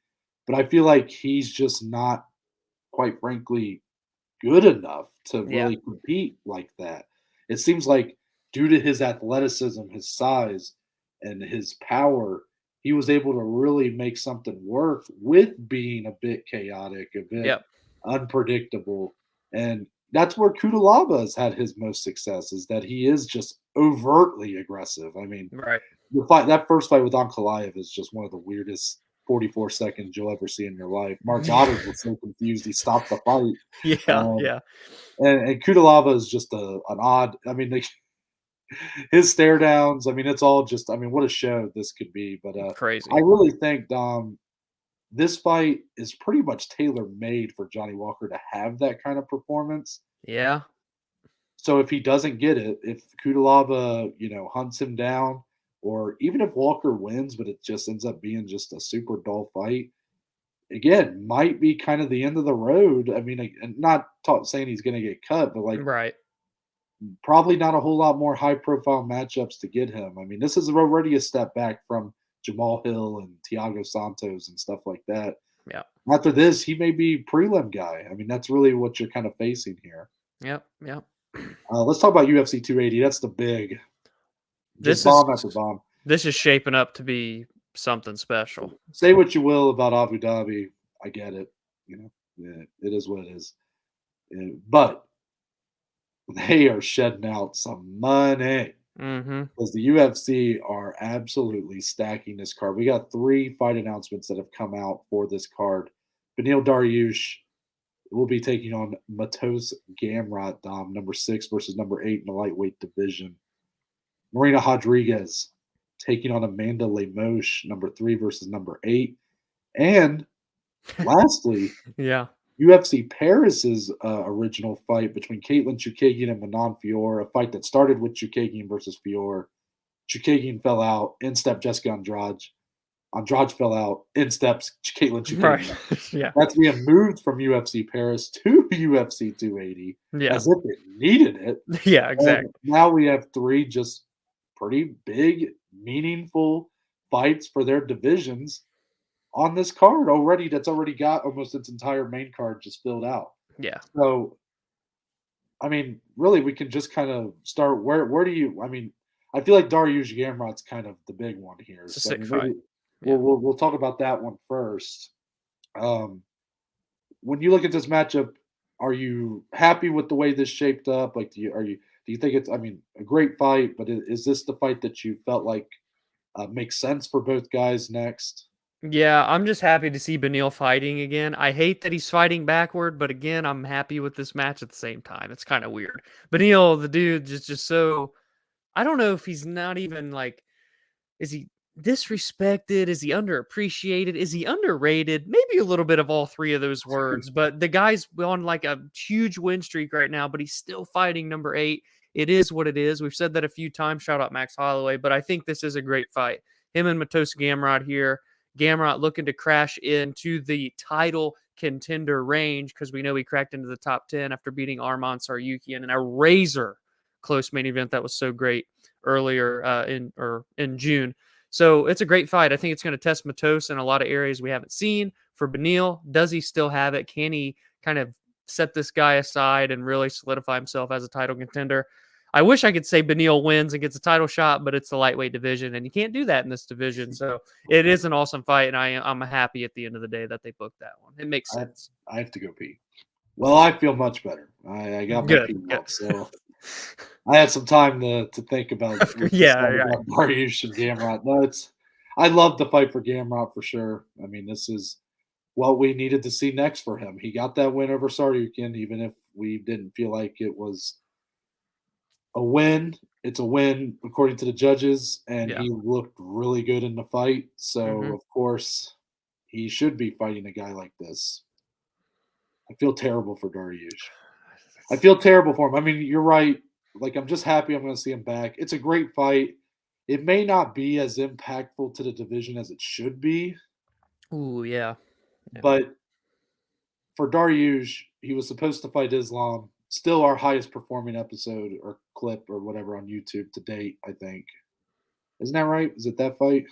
But I feel like he's just not, quite frankly, good enough to Yeah. really compete like that. It seems like due to his athleticism, his size, and his power, he was able to really make something work with being a bit chaotic, a bit Yep. unpredictable. And that's where Cutelaba has had his most success, is that he is just overtly aggressive. I mean, Right. that first fight with Ankalaev is just one of the weirdest 44 seconds you'll ever see in your life. Mark Goddard was so confused he stopped the fight. Yeah. Um, Yeah. and Cutelaba is just an odd. I mean, his stare downs. I mean, it's all just. I mean, what a show this could be. But I Crazy. really think this fight is pretty much tailor made for Johnny Walker to have that kind of performance. Yeah. So if he doesn't get it, if Cutelaba, hunts him down, or even if Walker wins, but it just ends up being just a super dull fight, again, might be kind of the end of the road. I mean, and not saying he's going to get cut, but like Right. probably not a whole lot more high profile matchups to get him. I mean, this is already a step back from Jamal Hill and Thiago Santos and stuff like that. Yeah. After this, he may be prelim guy. I mean, that's really what you're kind of facing here. Yep. Yep. Let's talk about UFC 280. That's the big, just This is bomb after bomb. this is shaping up to be something special. Say what you will about Abu Dhabi. I get it. Yeah, it is what it is. But they are shedding out some money Mm-hmm. because the UFC are absolutely stacking this card. We got 3 fight announcements that have come out for this card. Beneil Dariush will be taking on Mateusz Gamrot, number 6 versus number 8 in the lightweight division. Marina Rodriguez taking on Amanda Lemos, number 3 versus number 8. And lastly, Yeah. UFC Paris's original fight between Katlyn Chookagian and Manon Fiorot, a fight that started with Chookagian versus Fiorot. Chookagian fell out, in step Jessica Andrade. Andrade fell out, in steps Katlyn Chookagian. Right. Yeah. That's being moved from UFC Paris to UFC 280 Yeah. as if it needed it. Yeah. Exactly. And now we have 3 just pretty big, meaningful fights for their divisions on this card already. That's already got almost its entire main card just filled out. Yeah. So, I mean, really, we can just kind of start. Where do you? I mean, I feel like Dariush Gamrot's kind of the big one here. It's a So sick maybe fight. we'll talk about that one first. When you look at this matchup, are you happy with the way this shaped up? Like, do you think it's? I mean, a great fight, but is this the fight that you felt like makes sense for both guys next? Yeah, I'm just happy to see Beneil fighting again. I hate that he's fighting backward, but again, I'm happy with this match at the same time. It's kind of weird. Beneil, the dude, just so I don't know if he's not even like, is he disrespected? Is he underappreciated? Is he underrated? Maybe a little bit of all 3 of those words. But the guy's on like a huge win streak right now, but he's still fighting number 8. It is what it is. We've said that a few times. Shout out Max Holloway, but I think this is a great fight. Him and Mateusz Gamrot here. Gamrot looking to crash into the title contender range because we know he cracked into the top 10 after beating Arman Tsarukyan in a razor close main event that was so great earlier in June. So it's a great fight. I think it's going to test Mateusz in a lot of areas we haven't seen. For Beneil, does he still have it? Can he kind of set this guy aside and really solidify himself as a title contender? I wish I could say Beneil wins and gets a title shot, but it's the lightweight division, and you can't do that in this division. So it is an awesome fight, and I'm happy at the end of the day that they booked that one. It makes sense. I have to go pee. Well, I feel much better. I got my pee Good. out, so I had some time to think about Yeah. Dariush and Gamrot. No, I love the fight for Gamrot for sure. I mean, this is what we needed to see next for him. He got that win over Saryukin, even if we didn't feel like it was a win. It's a win according to the judges, and Yeah. he looked really good in the fight. So, Mhm. of course, he should be fighting a guy like this. I feel terrible for Dariush. I feel terrible for him. I mean, you're right. Like, I'm just happy I'm going to see him back. It's a great fight. It may not be as impactful to the division as it should be, Ooh, yeah. Yeah. but for Dariush, he was supposed to fight Islam. Still our highest performing episode or clip or whatever on YouTube to date, I think. Isn't that right? Is it that fight?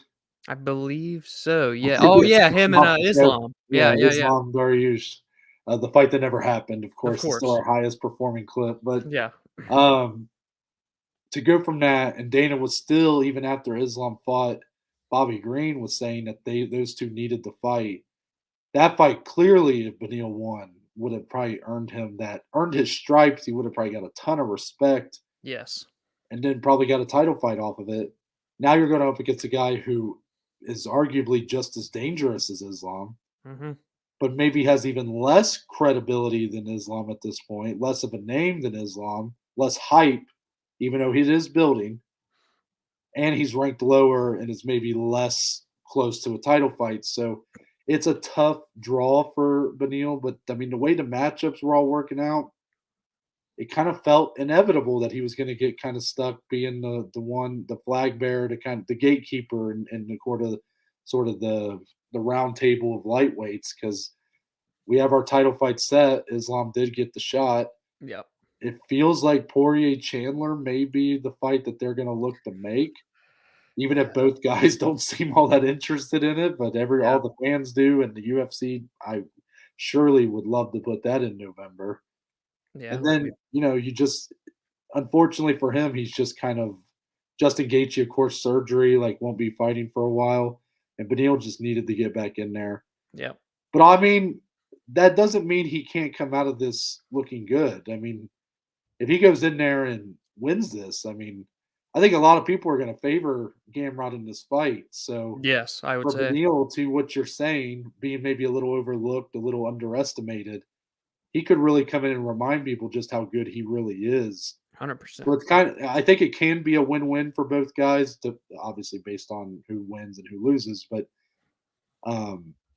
I believe so, yeah. Oh, Yeah, yeah, him and, off the show. Islam. Yeah, Yeah, yeah, yeah. Islam Dariush, the fight that never happened. Of Of course, is still course. our highest performing clip. But Yeah. um, to go from that, and Dana was still even after Islam fought Bobby Green was saying that those two needed to fight. That fight clearly, if Beneil won, would have probably earned his stripes. He would have probably got a ton of respect, Yes. and then probably got a title fight off of it. Now you're going up against a guy who is arguably just as dangerous as Islam, Mhm. but maybe has even less credibility than Islam at this point, less of a name than Islam, less hype, even though he is building, and he's ranked lower and is maybe less close to a title fight. So it's a tough draw for Beneil, but I mean the way the matchups were all working out, it kind of felt inevitable that he was going to get kind of stuck being the flag bearer, to kind of the gatekeeper in the court of sort of the round table of lightweights, because we have our title fight set. Islam did get the shot. Yep. It feels like Poirier Chandler may be the fight that they're going to look to make, even if both guys don't seem all that interested in it. But Yeah. all the fans do, and the UFC, I surely would love to put that in November. Yeah, And that'll be then you just unfortunately for him, he's just kind of Justin Gaethje, of course, surgery, like won't be fighting for a while, and Beneil just needed to get back in there. Yep. But I mean, that doesn't mean he can't come out of this looking good. I mean, if he goes in there and wins this, I mean, I think a lot of people are going to favor Gamrot in this fight. So Yes, I would for say. Beneil, to what you're saying, being maybe a little overlooked, a little underestimated, he could really come in and remind people just how good he really is. So 100%. it's kind of, I think it can be a win-win for both guys, obviously based on who wins and who loses. But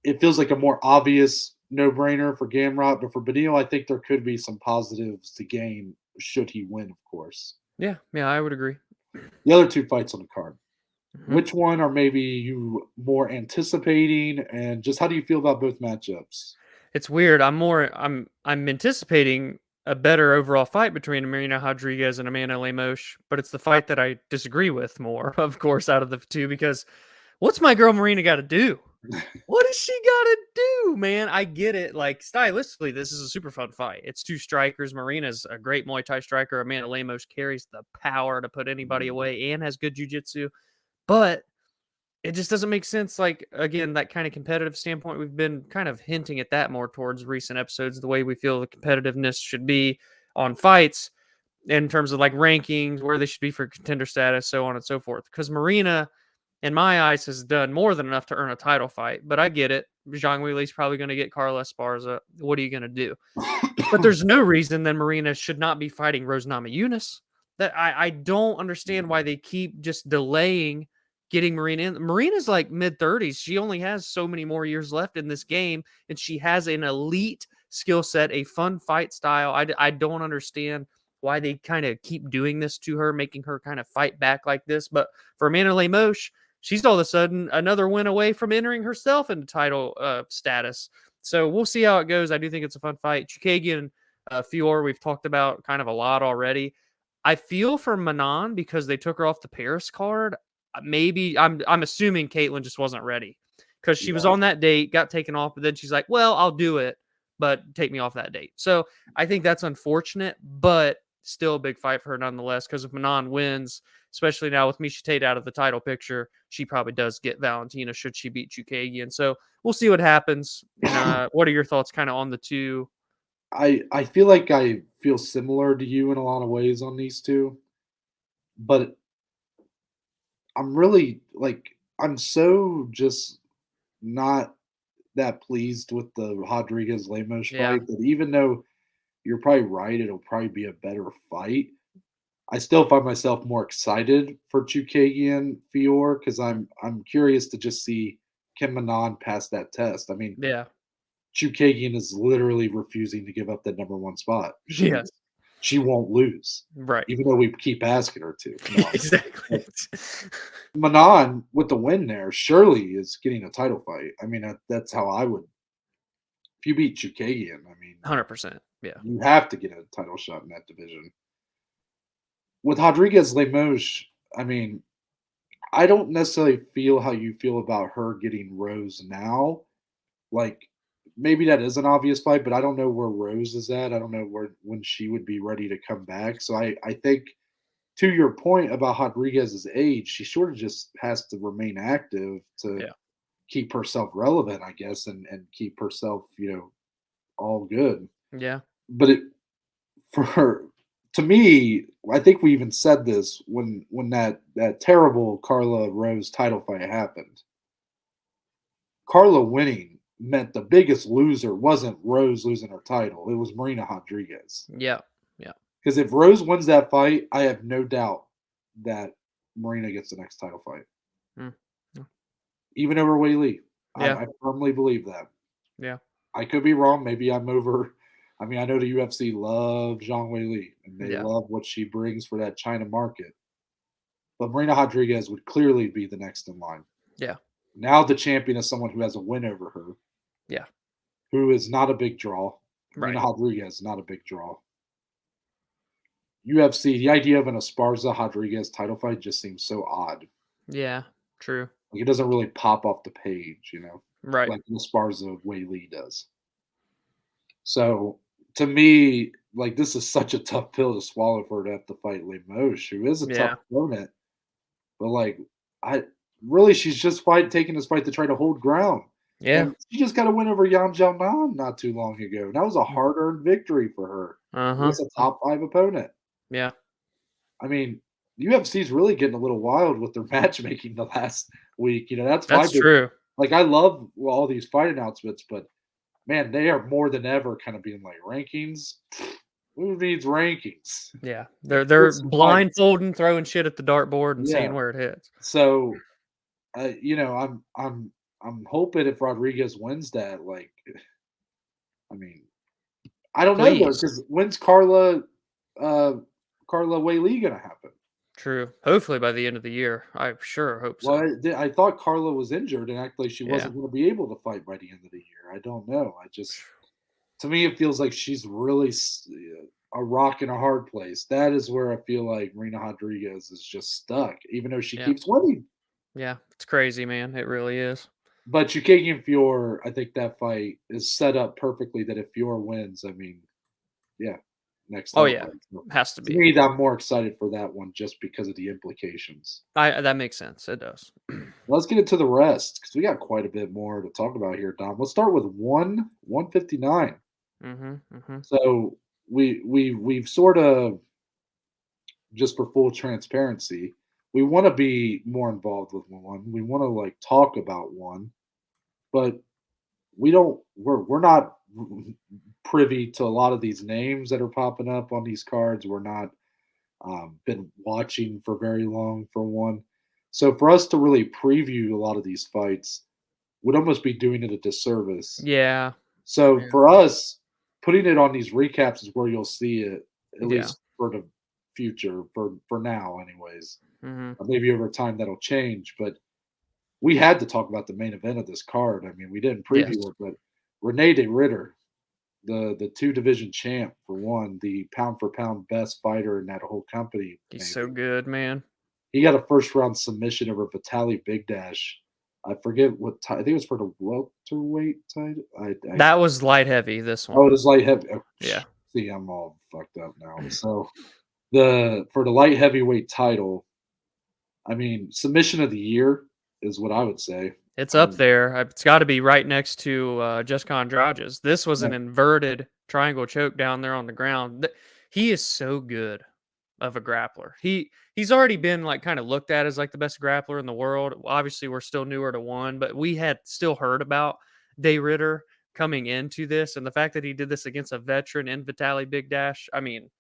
it feels like a more obvious no-brainer for Gamrot, but for Beneil, I think there could be some positives to gain should he win, of course. Yeah, yeah, I would agree. The other two fights on the card, Mhm. which one are maybe you more anticipating, and just how do you feel about both matchups? It's weird. I'm anticipating a better overall fight between Marina Rodriguez and Amanda Lemos, but it's the fight that I disagree with more, of course, out of the two because what's my girl Marina got to do? What does she got to do, man? I get it. Like stylistically, this is a super fun fight. It's two strikers. Marina's a great Muay Thai striker. Amanda Lemos carries the power to put anybody away and has good jujitsu. But it just doesn't make sense. Like, again, that kind of competitive standpoint, we've been kind of hinting at that more towards recent episodes, the way we feel the competitiveness should be on fights in terms of like rankings, where they should be for contender status, so on and so forth. Because Marina, in my eyes, has done more than enough to earn a title fight. But I get it. Zhang Weili's probably going to get Carla Esparza. What are you going to do? But there's no reason that Marina should not be fighting Rose Namajunas. That I don't understand why they keep just delaying getting Marina in. Marina's like mid-30s. She only has so many more years left in this game, and she has an elite skill set, a fun fight style. I don't understand why they kind of keep doing this to her, making her kind of fight back like this. But for Amanda Lemos, she's all of a sudden another win away from entering herself into title status. So we'll see how it goes. I do think it's a fun fight. Chookagian, Fiorot, we've talked about kind of a lot already. I feel for Manon because they took her off the Paris card. Maybe I'm assuming Katlyn just wasn't ready because she was Yeah. on that date, got taken off, but then she's like, "Well, I'll do it, but take me off that date." So I think that's unfortunate, but still a big fight for her nonetheless. Because if Manon wins, especially now with Misha Tate out of the title picture, she probably does get Valentina should she beat Chookagian. So we'll see what happens. And what are your thoughts kind of on the two? I feel like I feel similar to you in a lot of ways on these two, but I'm really like I'm so just not that pleased with the Rodriguez Lemos Yeah. fight. But even though you're probably right, it'll probably be a better fight. I still find myself more excited for Chookagian Fiorot because I'm curious to just see can Manon pass that test. I mean, Yeah. Chookagian is literally refusing to give up that number one spot. Yes. She won't lose, Right. even though we keep asking her to. No, Exactly. Manon with the win there surely is getting a title fight. I mean, that's how I would. If you beat Chookagian, I mean, 100%. Yeah. you have to get a title shot in that division. With Rodriguez Lemos, I mean, I don't necessarily feel how you feel about her getting Rose now. Like, maybe that is an obvious fight, but I don't know where Rose is at. I don't know where when she would be ready to come back. So I think to your point about Rodriguez's age, she sort of just has to remain active to Yeah. keep herself relevant, I guess, and keep herself, all good. Yeah. But it for her to me, I think we even said this when that terrible Carla Rose title fight happened. Carla winning meant the biggest loser wasn't Rose losing her title. It was Marina Rodriguez. Yeah. Yeah. Because if Rose wins that fight, I have no doubt that Marina gets the next title fight, Mm. Yeah. even over Wei Lee. Yeah. I firmly believe that. Yeah. I could be wrong. Maybe I'm over. I mean, I know the UFC loves Zhang Wei Li, and they Yeah. love what she brings for that China market. But Marina Rodriguez would clearly be the next in line. Yeah. Now the champion is someone who has a win over her, Yeah. who is not a big draw. Right. Marina Rodriguez is not a big draw. UFC, the idea of an Esparza Rodriguez title fight just seems so odd. Yeah. True. Like it doesn't really pop off the page, Right. like the Esparza Wei Lee does. So to me, like this is such a tough pill to swallow for her to have to fight Lemos, who is a Yeah. tough opponent. But like, I really, she's just taking this fight to try to hold ground. Yeah. And she just got a win over Yan Xiaonan not too long ago. That was a hard-earned victory for her Uh-huh. against a top-5 opponent. Yeah. I mean, UFC is really getting a little wild with their matchmaking the last week. That's my That's big. true. Like, I love all these fight announcements, but man, they are more than ever kind of being like rankings. Who needs rankings? Yeah. They're Some fights. blindfolding, throwing shit at the dartboard and Yeah. seeing where it hits. So, I'm hoping if Rodriguez wins that, like, I mean, I don't know though, Please. because when's Carla Wei Lee gonna happen? True. Hopefully by the end of the year. I sure hope so. Well, I thought Carla was injured and acted like she Yeah. wasn't going to be able to fight by the end of the year. I don't know. To me, it feels like she's really a rock in a hard place. That is where I feel like Marina Rodriguez is just stuck, even though she Yeah. keeps winning. Yeah. It's crazy, man. It really is. But Chookagian Fiorot, I think that fight is set up perfectly. That if Fiorot wins, I mean, yeah, next. Oh yeah. fight. So, Has to to be. me, I'm more excited for that one just because of the implications. That makes sense. It does. Let's get into the rest because we got quite a bit more to talk about here, Dom. Let's start with 159. Mm-hmm. Mm-hmm. So we've sort of, just for full transparency, we want to be more involved with one. We want to like talk about one, but we're not privy to a lot of these names that are popping up on these cards. We're not been watching for very long for one. So for us to really preview a lot of these fights would almost be doing it a disservice. Yeah. So Yeah. for us, putting it on these recaps is where you'll see it, at Yeah. least for the future, for now, anyways. Mm-hmm. Maybe over time that'll change, but we had to talk about the main event of this card. I mean, we didn't preview Yes. it, but Rene De Ritter, the two division champ for one, the pound for pound best fighter in that whole company. He's so good, man. He got a first round submission over Vitaly Bigdash. I forget what I think it was for the welterweight title. That was light heavy. This one. Oh, it was light heavy. Oh, Yeah. See, I'm all fucked up now. So for the light heavyweight title, I mean, submission of the year is what I would say. It's up there. It's got to be right next to Jessica Andrade's. This was an inverted triangle choke down there on the ground. He is so good of a grappler. He's already been like kind of looked at as like the best grappler in the world. Obviously, we're still newer to one, but we had still heard about Day Ritter coming into this, and the fact that he did this against a veteran in Vitaly Bigdash. I mean,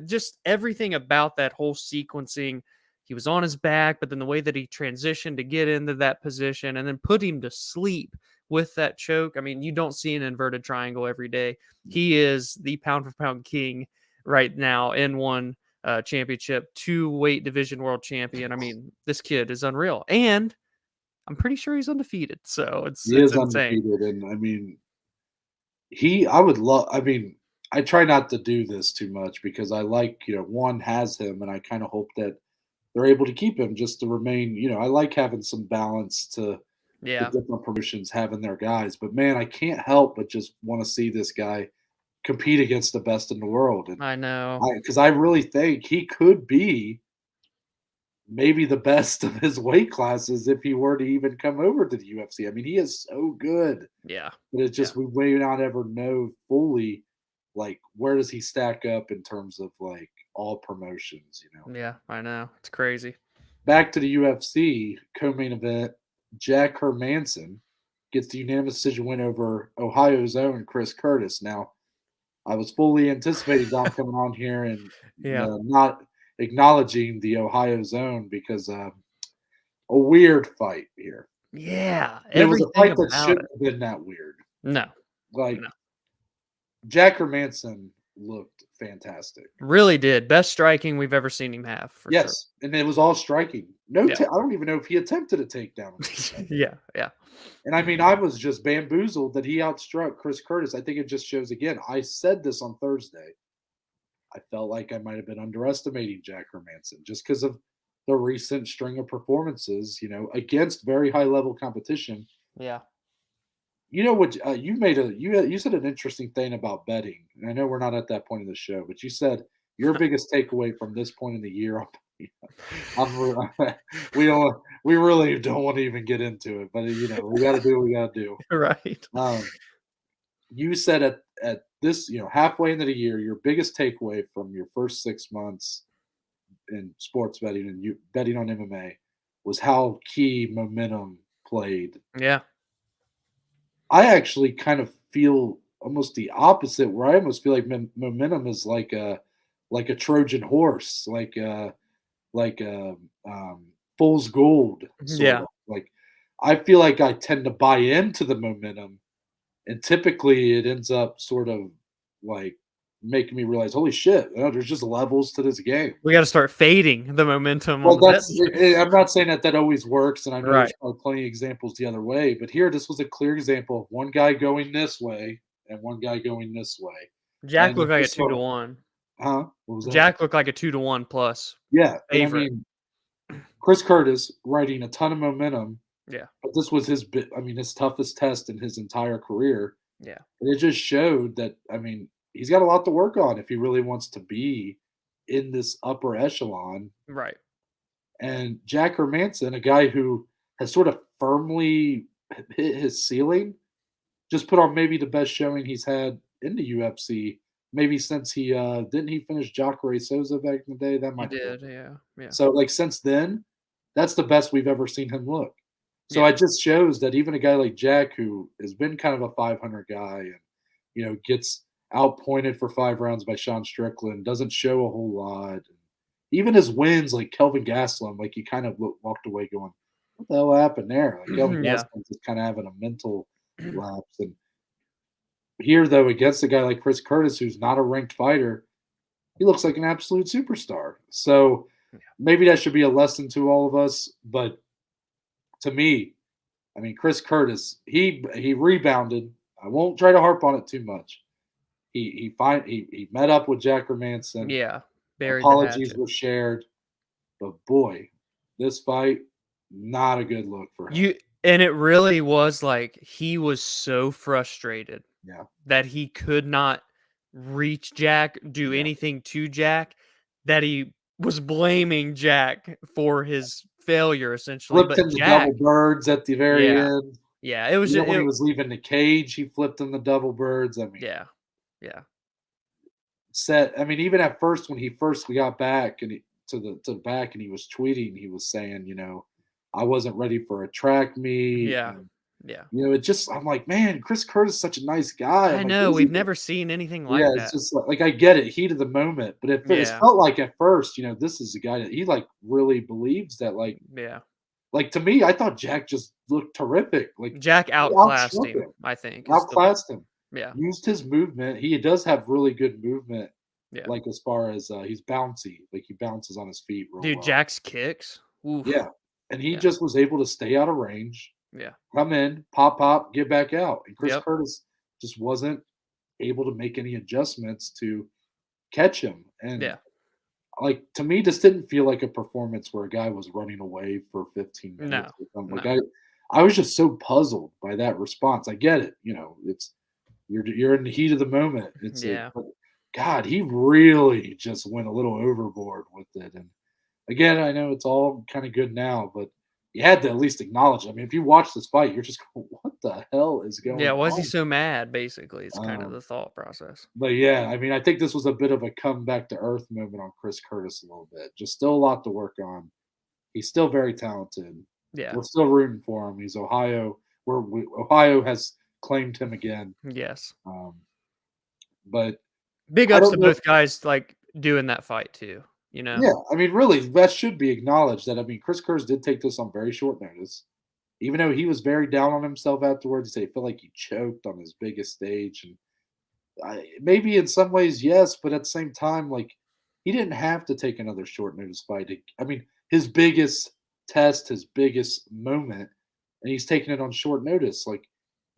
just everything about that whole sequencing. He was on his back, but then the way that he transitioned to get into that position and then put him to sleep with that choke. I mean, you don't see an inverted triangle every day. He is the pound for pound king right now in one championship, 2-weight division world champion. I mean, this kid is unreal. And I'm pretty sure he's undefeated. So He it's is insane. undefeated, and I mean, I would love. I mean, I try not to do this too much because I like, one has him, and I kind of hope that they're able to keep him just to remain. I like having some balance to the Yeah, different promotions having their guys. But man, I can't help but just want to see this guy compete against the best in the world, and I know. because I really think he could be maybe the best of his weight classes if he were to even come over to the UFC. I mean, he is so good. Yeah. But it's Yeah. just we may not ever know fully, like, where does he stack up in terms of, like, all promotions? Yeah, I know. It's crazy. Back to the UFC, co-main event, Jack Hermanson gets the unanimous decision win over Ohio's own Chris Curtis. Now, I was fully anticipating Dom coming on here and Yeah. not acknowledging the Ohio's own because, a weird fight here. Yeah. And it was a Everything fight that about it. shouldn't have been that weird. No. Like, No. Jack Hermanson looked fantastic. Really did. Best striking we've ever seen him have, for sure. Yes, and it was all striking. No, Yeah. I don't even know if he attempted a takedown in this fight. Yeah. Yeah. And I mean, I was just bamboozled that he outstruck Chris Curtis. I think it just shows again. I said this on Thursday. I felt like I might have been underestimating Jack Hermanson just because of the recent string of performances, against very high level competition. Yeah. You know what? You made you said an interesting thing about betting, and I know we're not at that point of the show, but you said your biggest takeaway from this point in the year. We really don't want to even get into it, but we got to do what we got to do. Right. Um, you said at this, halfway into the year, your biggest takeaway from your first 6 months in sports betting and you betting on MMA was how key momentum played. Yeah. I actually kind of feel almost the opposite, where I almost feel like momentum is like a Trojan horse, like fool's gold, sort Yeah. of. Like I feel like I tend to buy into the momentum, and typically it ends up sort of like making me realize, holy shit, there's just levels to this game. We got to start fading the momentum on Well, the bet. I'm not saying that always works, and I know Right. there's probably plenty of examples the other way, but here this was a clear example of one guy going this way and one guy going this way, Jack and it looked like a just two sort to of one. huh? What was that? Jack looked like a 2-1 plus Yeah, and I favorite. mean, Chris Curtis riding a ton of momentum, Yeah. but this was his toughest test in his entire career, Yeah. and it just showed that, I mean, he's got a lot to work on if he really wants to be in this upper echelon. Right. And Jack Hermanson, a guy who has sort of firmly hit his ceiling, just put on maybe the best showing he's had in the UFC, maybe since he didn't he finish Jacare Souza back in the day? That He might have been did. it. Yeah. Yeah. So, like, since then, that's the best we've ever seen him look. So Yeah. it just shows that even a guy like Jack, who has been kind of a 500 guy and gets outpointed for 5 rounds by Sean Strickland, doesn't show a whole lot. Even his wins, like Kelvin Gastelum, like you kind of walked away going, "What the hell happened there?" Like Kelvin Yeah. Gastelum's just kind of having a mental lapse. And here, though, against a guy like Chris Curtis, who's not a ranked fighter, he looks like an absolute superstar. So maybe that should be a lesson to all of us. But to me, I mean, Chris Curtis, he rebounded. I won't try to harp on it too much. He met up with Jack Hermanson. Yeah. Buried the Apologies hatchet. were shared, but boy, this fight not a good look for him. And it really was like he was so frustrated Yeah, that he could not reach Jack, do yeah. anything to Jack, that he was blaming Jack for his failure essentially. Flipped But him the Jack, double birds at the very yeah, end. yeah, it was Even when he it, was leaving the cage, he flipped him the double birds. I mean, yeah, yeah, even at first when we got back and to the back and he was tweeting, he was saying, I wasn't ready for a track meet. yeah, And Yeah. It just I'm like, man, Chris Curtis is such a nice guy. I I'm like, know, what is he we've doing? never seen anything Yeah, like it's that. just like I get it, heat of the moment, but it Yeah. felt like at first, this is a guy that he like really believes that Yeah. like to me, I thought Jack just looked terrific. Like Jack he outclassed outstruck him, him, I think, is the outclassed him, yeah. used his movement. He does have really good movement, Yeah. like as far as he's bouncy, like he bounces on his feet real Dude, well. Jack's kicks. Oof. Yeah, and he Yeah. just was able to stay out of range, Yeah. come in, pop, pop, get back out. And Chris Yep. Curtis just wasn't able to make any adjustments to catch him. And Yeah. like to me, this didn't feel like a performance where a guy was running away for 15 minutes No. or something. Like No. I was just so puzzled by that response. I get it, it's you're in the heat of the moment. Yeah. But God, he really just went a little overboard with it. And again, I know it's all kind of good now, but you had to at least acknowledge it. I mean, if you watch this fight, you're just going, what the hell is Yeah, going why is he on? so mad, basically, is kind of Um, the thought process. but yeah, I mean, I think this was a bit of a come back to earth moment on Chris Curtis a little bit. Just still a lot to work on. He's still very talented. Yeah. We're still rooting for him. He's Ohio. Ohio has claimed him again. Yes. Um, but Big I ups don't to know. both guys, like, doing that fight too, you know? Yeah, I mean, really, that should be acknowledged. That I mean, Chris Curtis did take this on very short notice, even though he was very down on himself afterwards. He said he felt like he choked on his biggest stage, and maybe in some ways, yes, but at the same time, like he didn't have to take another short notice fight. I mean, his biggest test, his biggest moment, and he's taking it on short notice. Like,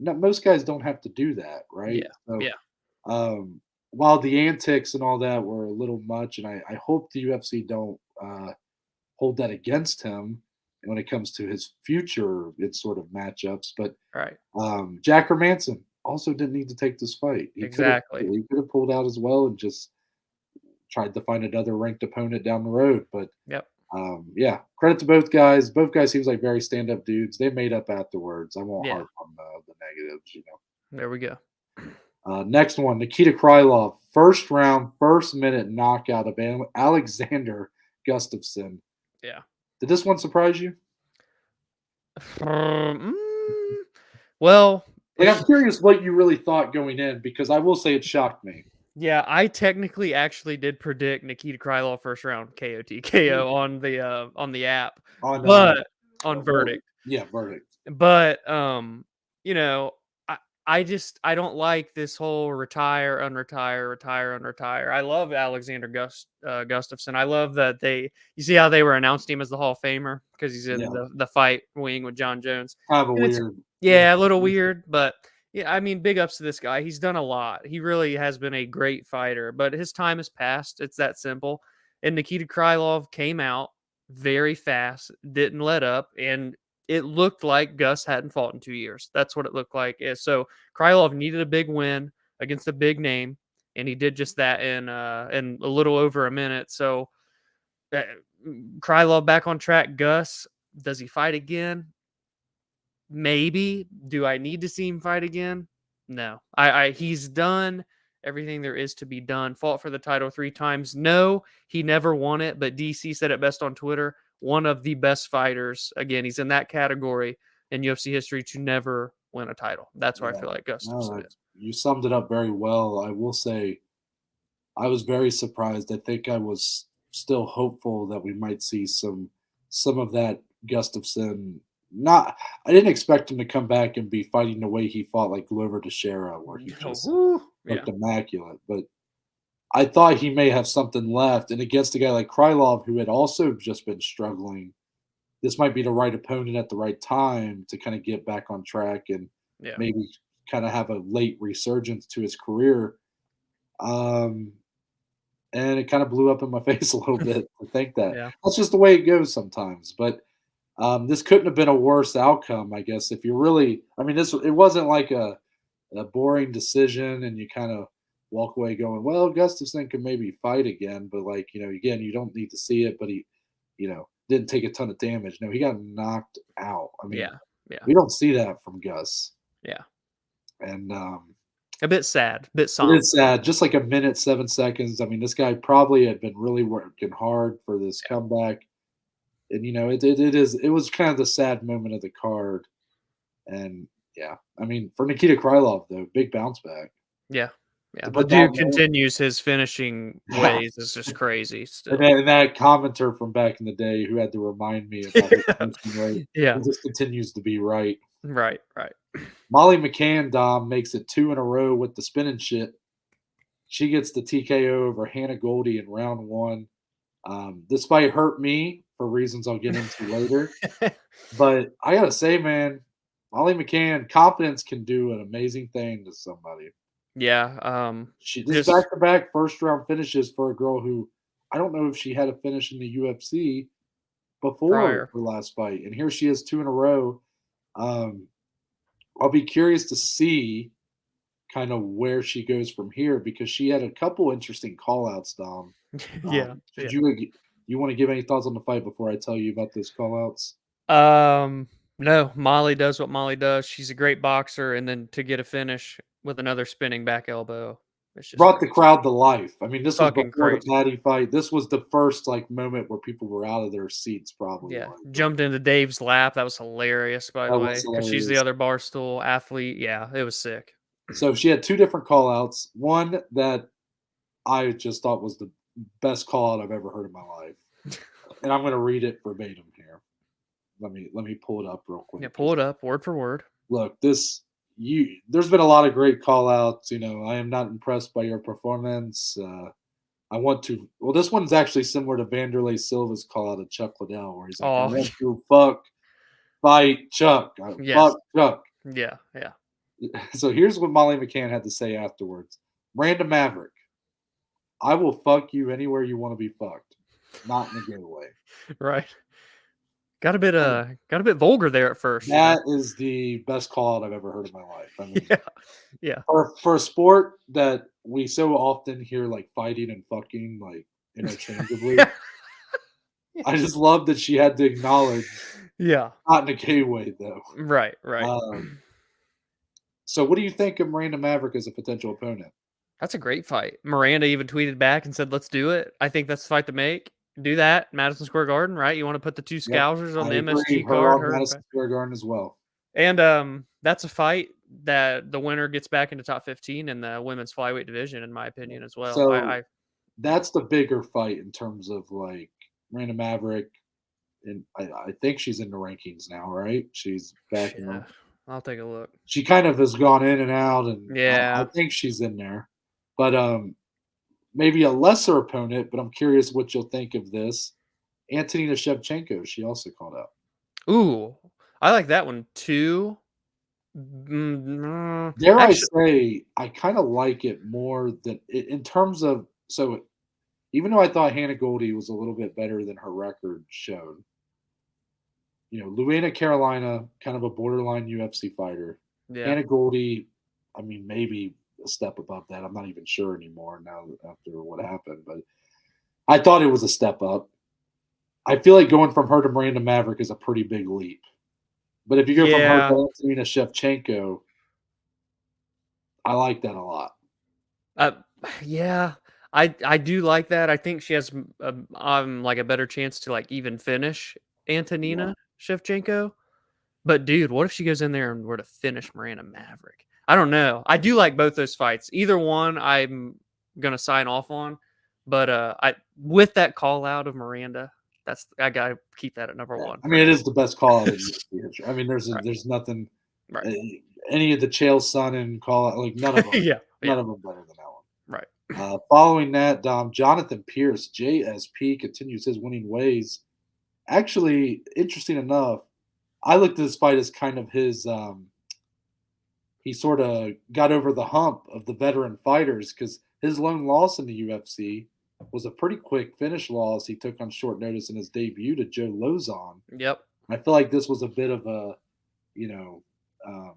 most guys don't have to do that, right? Yeah. So, Yeah. um, while the antics and all that were a little much, and I hope the UFC don't hold that against him when it comes to his future in sort of matchups. But Right. Jack Hermanson also didn't need to take this fight. Exactly. He could have pulled out as well and just tried to find another ranked opponent down the road. But Yep. yeah, credit to both guys. Both guys seems like very stand up dudes. They made up afterwards. I won't Yeah. harp on the negatives. There we go. Next one, Nikita Krylov, first round, first minute knockout of Alexander Gustafsson. Yeah. Did this one surprise you? Mm, well, Like, I'm curious what you really thought going in because I will say it shocked me. yeah, I technically actually did predict Nikita Krylov first round KO TKO on the app, On but on verdict. verdict. Yeah, verdict. But you know, I I don't like this whole retire, unretire, retire, unretire. I love Alexander Gustafsson. I love that you see how they were announced him as the Hall of Famer because he's in Yeah, the fight wing with John Jones. kind of a And it's weird. Yeah, yeah, a little weird, but yeah, I mean, big ups to this guy. He's done a lot. He really has been a great fighter, but his time has passed. It's that simple. And Nikita Krylov came out very fast, didn't let up, and it looked like Gus hadn't fought in 2 years. That's what it looked like. So Krylov needed a big win against a big name, and he did just that in a little over a minute. So uh, Krylov back on track. Gus, does he fight again? Maybe. Do I need to see him fight again? No. I he's done everything there is to be done. Fought for the title 3 times. No, he never won it, but DC said it best on Twitter. One of the best fighters. Again, he's in that category in UFC history to never win a title. That's why I yeah. feel like No, Gustafson is. you summed it up very well. I will say I was very surprised. I think I was still hopeful that we might see some of that Gustafson. Not, I didn't expect him to come back and be fighting the way he fought like Glover Teixeira, where he Oh, just whew. Yeah. looked immaculate. But I thought he may have something left. And against a guy like Krylov, who had also just been struggling, this might be the right opponent at the right time to kind of get back on track and Yeah. maybe kind of have a late resurgence to his career. Um, and it kind of blew up in my face a little bit to think that. Yeah. That's just the way it goes sometimes. But this couldn't have been a worse outcome, I guess. If you really, I mean, it wasn't like a boring decision, and you kind of walk away going, "Well, Gustafson can maybe fight again," but like again, you don't need to see it. But he, didn't take a ton of damage. No, he got knocked out. I mean, Yeah. Yeah. we don't see that from Gus, Yeah. and A bit sad, bit it somber. is sad. Just like a minute 7 seconds. I mean, this guy probably had been really working hard for this comeback, and it was kind of the sad moment of the card, and Yeah. I mean, for Nikita Krylov, though, big bounce back. Yeah. Yeah. To The put that dude name continues his finishing yeah. ways is just crazy And still. that commenter from back in the day who had to remind me about his finishing rate, Yeah. he just continues to be right. Right. Right. Molly McCann, Dom, makes it 2 in a row with the spinning shit. She gets the TKO over Hannah Goldie in round 1. This fight hurt me for reasons I'll get into later. But I gotta say, man, Molly McCann, confidence can do an amazing thing to somebody. Yeah. She this Just back-to-back first-round finishes for a girl who I don't know if she had a finish in the UFC before prior. her last fight, and here she is 2 in a row. Um, I'll be curious to see kind of where she goes from here because she had a couple interesting call-outs, Dom. Yeah. Did Yeah. you want to give any thoughts on the fight before I tell you about those call-outs? No, Molly does what Molly does. She's a great boxer, and then to get a finish with another spinning back elbow, it's just Brought the crazy. crowd to life. I mean, this was Fucking before the crazy. Paddy fight. This was the first, like, moment where people were out of their seats probably, Yeah, like, jumped into Dave's lap. That was hilarious, by that the was way, because she's the hilarious. other Barstool athlete. Yeah, it was sick. So she had 2 different call outs. One that I just thought was the best call out I've ever heard in my life, and I'm gonna read it verbatim here. Let me pull it up real Yeah, quick pull 'cause it up word for word. look, there's been a lot of great call outs, I am not impressed by your performance, I want to well, this one's actually similar to Vanderlei Silva's call out of Chuck Liddell where he's like, "I Oh, want to fight Chuck. yes. Fuck Chuck." Yeah, yeah. So here's what Molly McCann had to say afterwards. Miranda Maverick, I will fuck you anywhere you want to be fucked, not in a gay way. Right. And Got a bit vulgar there at first, you know. that is the best call out I've ever heard in my life. I mean, Yeah. Yeah. for a sport that we so often hear like fighting and fucking like interchangeably, I just love that she had to acknowledge, Yeah. not in a gay way though. Right, right. Um, so what do you think of Miranda Maverick as a potential opponent? That's a great fight. Miranda even tweeted back and said, "Let's do it. I think that's the fight to make. Do that, Madison Square Garden, right? You want to put the two Yep, Scousers on I the agree. MSG Her card, on her Madison Square Garden as well. and that's a fight that the winner gets back into top 15 in the women's flyweight division, in my opinion, as well. So I that's the bigger fight in terms of like Miranda Maverick, and I think she's in the rankings now, right? She's back in the. yeah, I'll take a look. She kind of has gone in and out, and I Yeah, think she's in there. But maybe a lesser opponent. But I'm curious what you'll think of this. Antonina Shevchenko. She also called out. ooh, I like that one too. Dare I Actually, say, I kind of like it more than in terms of so. Even though I thought Hannah Goldie was a little bit better than her record showed, Luana Carolina, kind of a borderline UFC fighter. yeah, Hannah Goldie, I mean, maybe a step above that. I'm not even sure anymore now after what happened, but I thought it was a step up. I feel like going from her to Miranda Maverick is a pretty big leap. But if you go from her yeah. to Antonina Shevchenko, I like that a lot. Uh, yeah, I do like that. I think she has like a better chance to like even finish Yeah. Antonina Shevchenko. But dude, what if she goes in there and were to finish Miranda Maverick? I don't know. I do like both those fights. Either one, I'm gonna sign off on. But I with that call out of Miranda, I gotta keep that at number Yeah. one I for mean, it now. is the best call out in UFC history. I mean, Right, there's nothing, right. uh, any of the Chael Sonnen call out, like Yeah, yeah, none of them better than that one. right. Following that, Jonathan Pierce, JSP, continues his winning ways. Actually, interesting enough, I looked at this fight as kind of his. He sort of got over the hump of the veteran fighters because his lone loss in the UFC was a pretty quick finish loss he took on short notice in his debut to Joe Lozon. Yep. I feel like this was a bit of a, you know, um,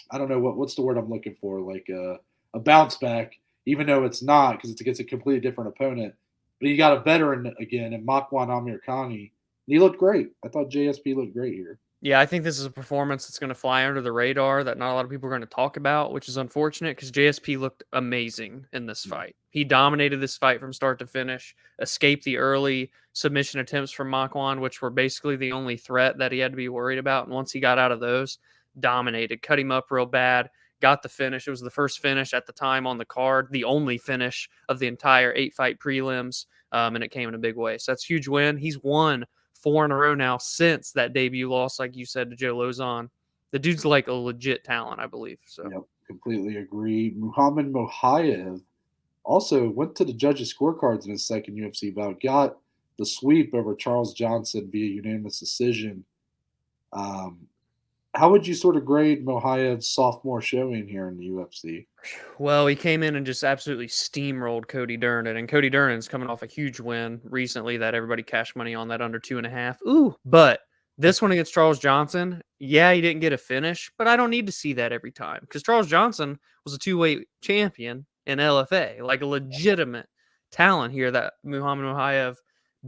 I don't know what's the word I'm looking for, like a bounce back, even though it's not because it's against a completely different opponent. But he got a veteran again in Makwan Amirkhani, and he looked great. I thought JSP looked great here. Yeah, I think this is a performance that's going to fly under the radar that not a lot of people are going to talk about, which is unfortunate because JSP looked amazing in this Yeah. fight. He dominated this fight from start to finish, escaped the early submission attempts from Makwan, which were basically the only threat that he had to be worried about. And once he got out of those, dominated, cut him up real bad, got the finish. It was the first finish at the time on the card, the only finish of the entire 8-fight prelims, and it came in a big way. So that's a huge win. He's won 4 in a row now since that debut loss, like you said, to Joe Lozon. The dude's like a legit talent, I believe. So Yep, completely agree. Muhammad Mokaev also went to the judges' scorecards in his second UFC bout, got the sweep over Charles Johnson via unanimous decision. Um, how would you sort of grade Mokaev's sophomore showing here in the UFC? well, he came in and just absolutely steamrolled Cody Durden, and Cody Durden's coming off a huge win recently that everybody cashed money on, that under 2.5. Ooh, but this one against Charles Johnson, yeah, he didn't get a finish, but I don't need to see that every time because Charles Johnson was a two-weight champion in LFA, like a legitimate talent here that Muhammad Mokaev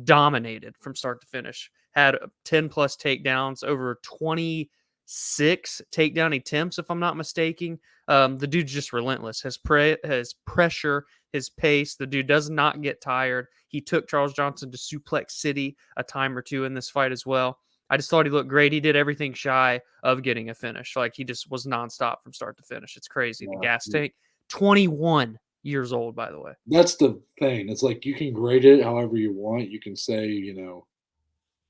dominated from start to finish. Had 10 plus takedowns, over 26 takedown attempts, if I'm not mistaken. The dude's just relentless. His pressure, his pace. The dude does not get tired. He took Charles Johnson to Suplex City a time or two in this fight as well. I just thought he looked great. He did everything shy of getting a finish. Like he just was nonstop from start to finish. It's crazy. The gas Yeah, tank, 21 years old, by the way. that's the thing. It's like you can grade it however you want. You can say,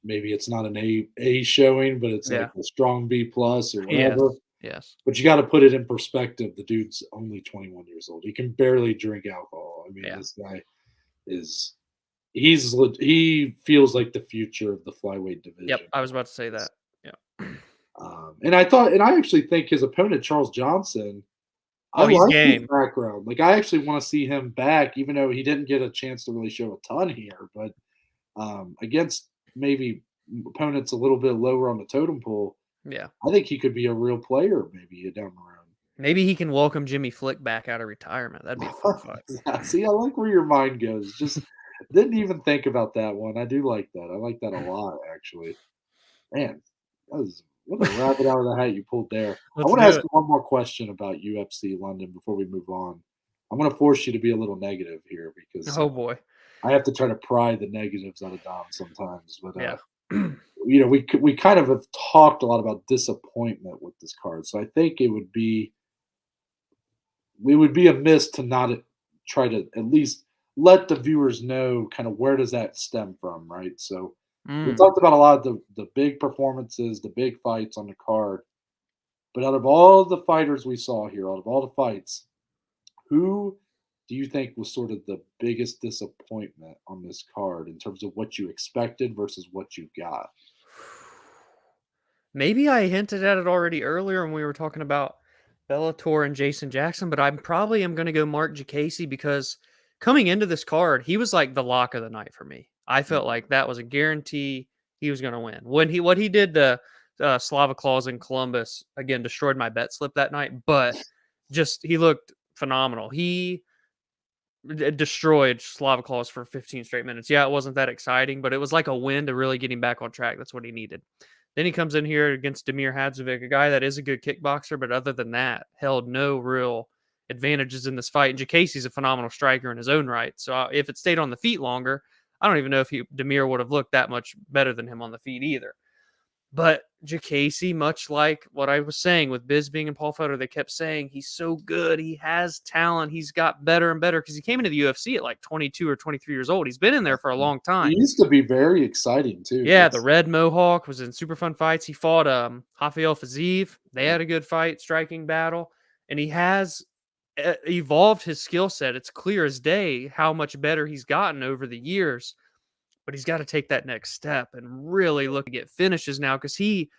maybe it's not an A showing, but it's like Yeah. a strong B plus or Yes. whatever. Yes. But you got to put it in perspective. The dude's only 21 years old. He can barely drink alcohol. I mean, Yeah. this guy is he feels like the future of the flyweight Yep. division. I was about to say that. Yeah. And I actually think his opponent Charles Johnson, I Oh, he's like his game. background. Like I actually want to see him back, even though he didn't get a chance to really show a ton here. But against maybe opponents a little bit lower on the totem pole, Yeah. I think he could be a real player maybe down Maybe he can welcome Jimmy Flick back out of retirement. That'd be a fun the fight. road. Yeah, see, I like where your mind goes. Just didn't even think about that one. I do like that. I like that a lot, actually. Man, that was what a rabbit out of the hat you pulled there. I Let's want to do ask it. you one more question about UFC London before we move on. I'm going to force you to be a little negative here because Oh boy. I have to try to pry the negatives out of Dom sometimes. But Yeah. we kind of have talked a lot about disappointment with this card, so I think we would be amiss to not try to at least let the viewers know kind of where does that stem from, right? So we Mm. talked about a lot of the big performances, the big fights on the card, but out of all the fighters we saw here, out of all the fights, who do you think was sort of the biggest disappointment on this card in terms of what you expected versus what you got? Maybe I hinted at it already earlier when we were talking about Bellator and Jason Jackson, but I probably am going to go Mark Jacasey because coming into this card, he was like the lock of the night for me. I felt Mhm. like that was a guarantee he was going to win. When he what he did to Slava Claus in Columbus again destroyed my bet slip that night, but just he looked phenomenal. He destroyed Slava Claus for 15 straight minutes. Yeah, it wasn't that exciting, but it was like a win to really get him back on track. That's what he needed. Then he comes in here against Damir Hadzovic, a guy that is a good kickboxer, but other than that, held no real advantages in this fight. And Jacasey's a phenomenal striker in his own right. So if it stayed on the feet longer, I don't even know if Damir would have looked that much better than him on the feet either. But Jacasey, much like what I was saying with Bisping and Paul Felder, they kept saying he's so good. He has talent. He's got better and better because he came into the UFC at like 22 or 23 years old. He's been in there for a long He time. used to be very exciting too. Yeah, the That's Red Mohawk was in super fun fights. He fought Rafael Fiziev. They had a good fight, striking battle, and he has evolved his skill set. It's clear as day how much better he's gotten over the years. But he's got to take that next step and really look to get finishes now because he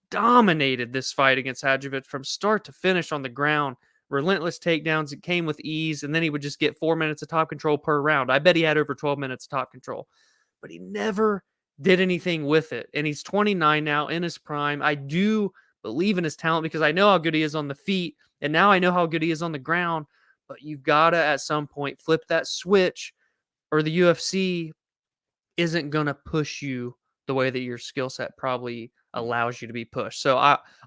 dominated this fight against Hadjovic from start to finish on the ground. Relentless takedowns. It came with ease, and then he would just get 4 minutes of top control per round. I bet he had over 12 minutes of top control, but he never did anything with it. And he's 29 now in his prime. I do believe in his talent because I know how good he is on the feet, and now I know how good he is on the ground. But you've got to, at some point, flip that switch, or the UFC isn't going to push you the way that your skill set probably allows you to be pushed. So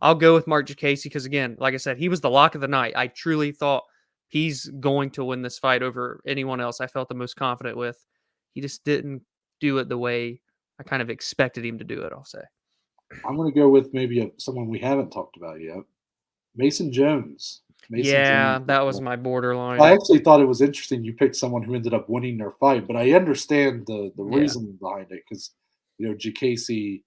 I'll go with Mark Jacasey because again, like I said, he was the lock of the night. I truly thought he's going to win this fight over anyone else I felt the most confident with. He just didn't do it the way I kind of expected him to do it, I'll say. I'm going to go with maybe someone we haven't talked about yet, Mason Jones. Mason Yeah, Jones. that was my I borderline. actually thought it was interesting you picked someone who ended up winning their fight, but I understand the Yeah. reason behind it because Jacasey,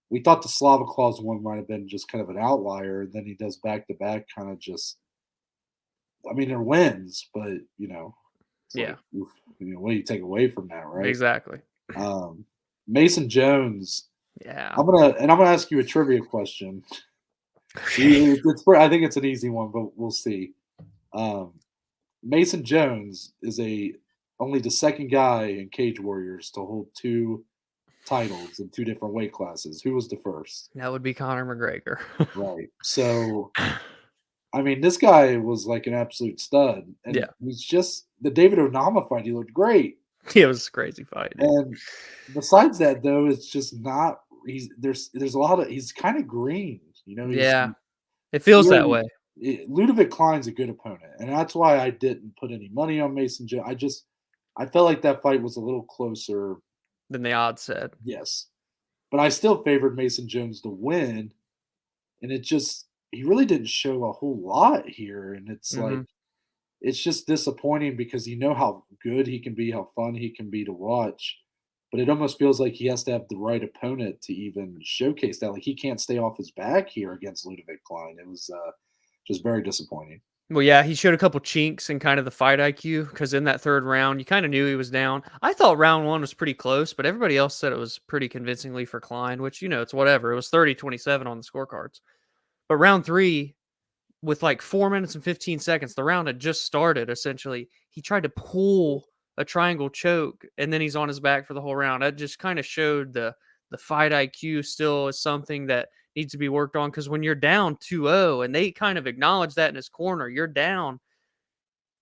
we thought the Slava Claus one might have been just kind of an outlier, and then he does back to back, kind of just. I mean, they're wins, but it's Yeah. like, oof, what do you take away from that, right? Exactly. Um, Mason Jones. Yeah. I'm gonna ask you a trivia question. Okay. I think it's an easy one, but we'll see. Um, Mason Jones is only the second guy in Cage Warriors to hold two titles in two different weight classes. Who was the first? That would be Conor McGregor. Right. So, I mean, this guy was like an absolute stud, and Yeah. he's just the David Onama fight. He looked great, It was a crazy fight, dude. and besides that, though, it's just not. There's a lot of he's kind of green. He's Yeah. It feels that really way Ludovic Klein's a good opponent, and that's why I didn't put any money on Mason Jones. I felt like that fight was a little closer. than the odds said. Yes, but I still favored Mason Jones to win, and he really didn't show a whole lot here, and it's like Mhm. it's just disappointing because you know how good he can be, how fun he can be to watch, but it almost feels like he has to have the right opponent to even showcase that. Like he can't stay off his back here against Ludovic Klein. It was just very disappointing. Well, yeah, he showed a couple chinks in kind of the fight IQ because in that third round, you kind of knew he was down. I thought round one was pretty close, but everybody else said it was pretty convincingly for Klein, which, it's whatever. It was 30-27 on the scorecards. But round three, with like 4 minutes and 15 seconds, the round had just started essentially. He tried to pull a triangle choke and then he's on his back for the whole round. That just kind of showed the fight IQ still is something that needs to be worked on because when you're down 2-0 and they kind of acknowledge that in his corner, you're down.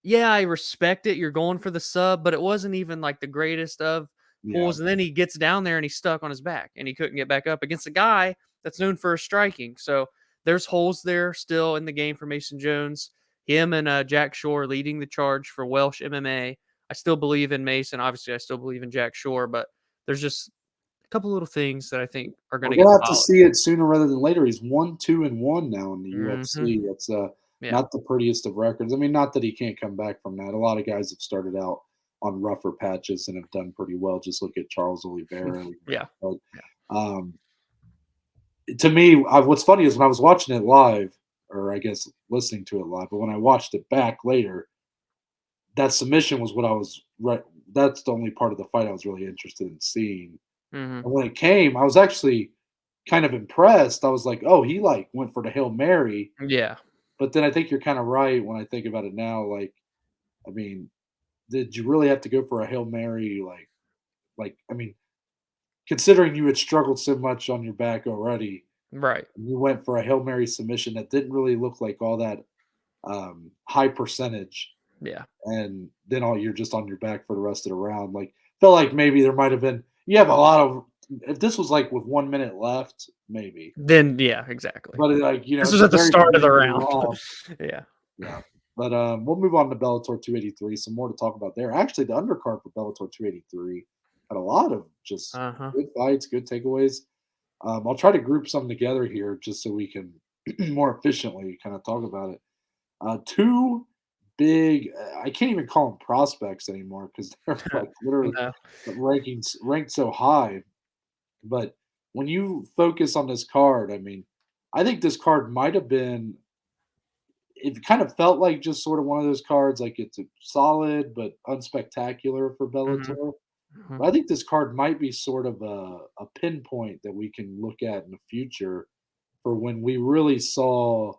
Yeah, I respect it. You're going for the sub, but it wasn't even like the greatest of Yeah. pulls. And then he gets down there and he's stuck on his back and he couldn't get back up against a guy that's known for his striking. So there's holes there still in the game for Mason Jones. Him and Jack Shore leading the charge for Welsh MMA. I still believe in Mason. Obviously, I still believe in Jack Shore, but there's just a couple little things that I think are going We're to get gonna have to polished. see it sooner rather than later. He's 1-2-1 now in the Hmm. UFC. It's Yeah. not the prettiest of records. I mean, not that he can't come back from that. A lot of guys have started out on rougher patches and have done pretty well. Just look at Charles Oliveira. Yeah. But, Yeah. um, to me, what's funny is when I was watching it live, or I guess listening to it live, but when I watched it back later, that submission was what I was right. That's the only part of the fight I was really interested in seeing. Hmm. And when it came, I was actually kind of impressed. I was like, "Oh, he like went for the Hail Mary." Yeah. But then I think you're kind of right when I think about it now. Like, I mean, did you really have to go for a Hail Mary? I mean, considering you had struggled so much on your back already, Right. you went for a Hail Mary submission that didn't really look like all that high percentage, Yeah. and then you're just on your back for the rest of the round. Like, felt like maybe there might have been. You have a lot of. If this was like with 1 minute left, maybe. Then yeah, exactly. But, like, This was it's the at the very start of the beginning of the round. round. Yeah. Yeah. But, we'll move on to Bellator 283, some more to talk about there. Actually, the undercard for Bellator 283 had a lot of just Uh-huh. good fights, good takeaways. I'll try to group some together here just so we can more efficiently kind of talk about it. Two big, I can't even call them prospects anymore because they're, like, literally No. ranked so high. But when you focus on this card, I mean, I think this card might have been. It kind of felt like just sort of one of those cards, like it's a solid but unspectacular for Mhm. Bellator. Mhm. But I think this card might be sort of a pinpoint that we can look at in the future for when we really saw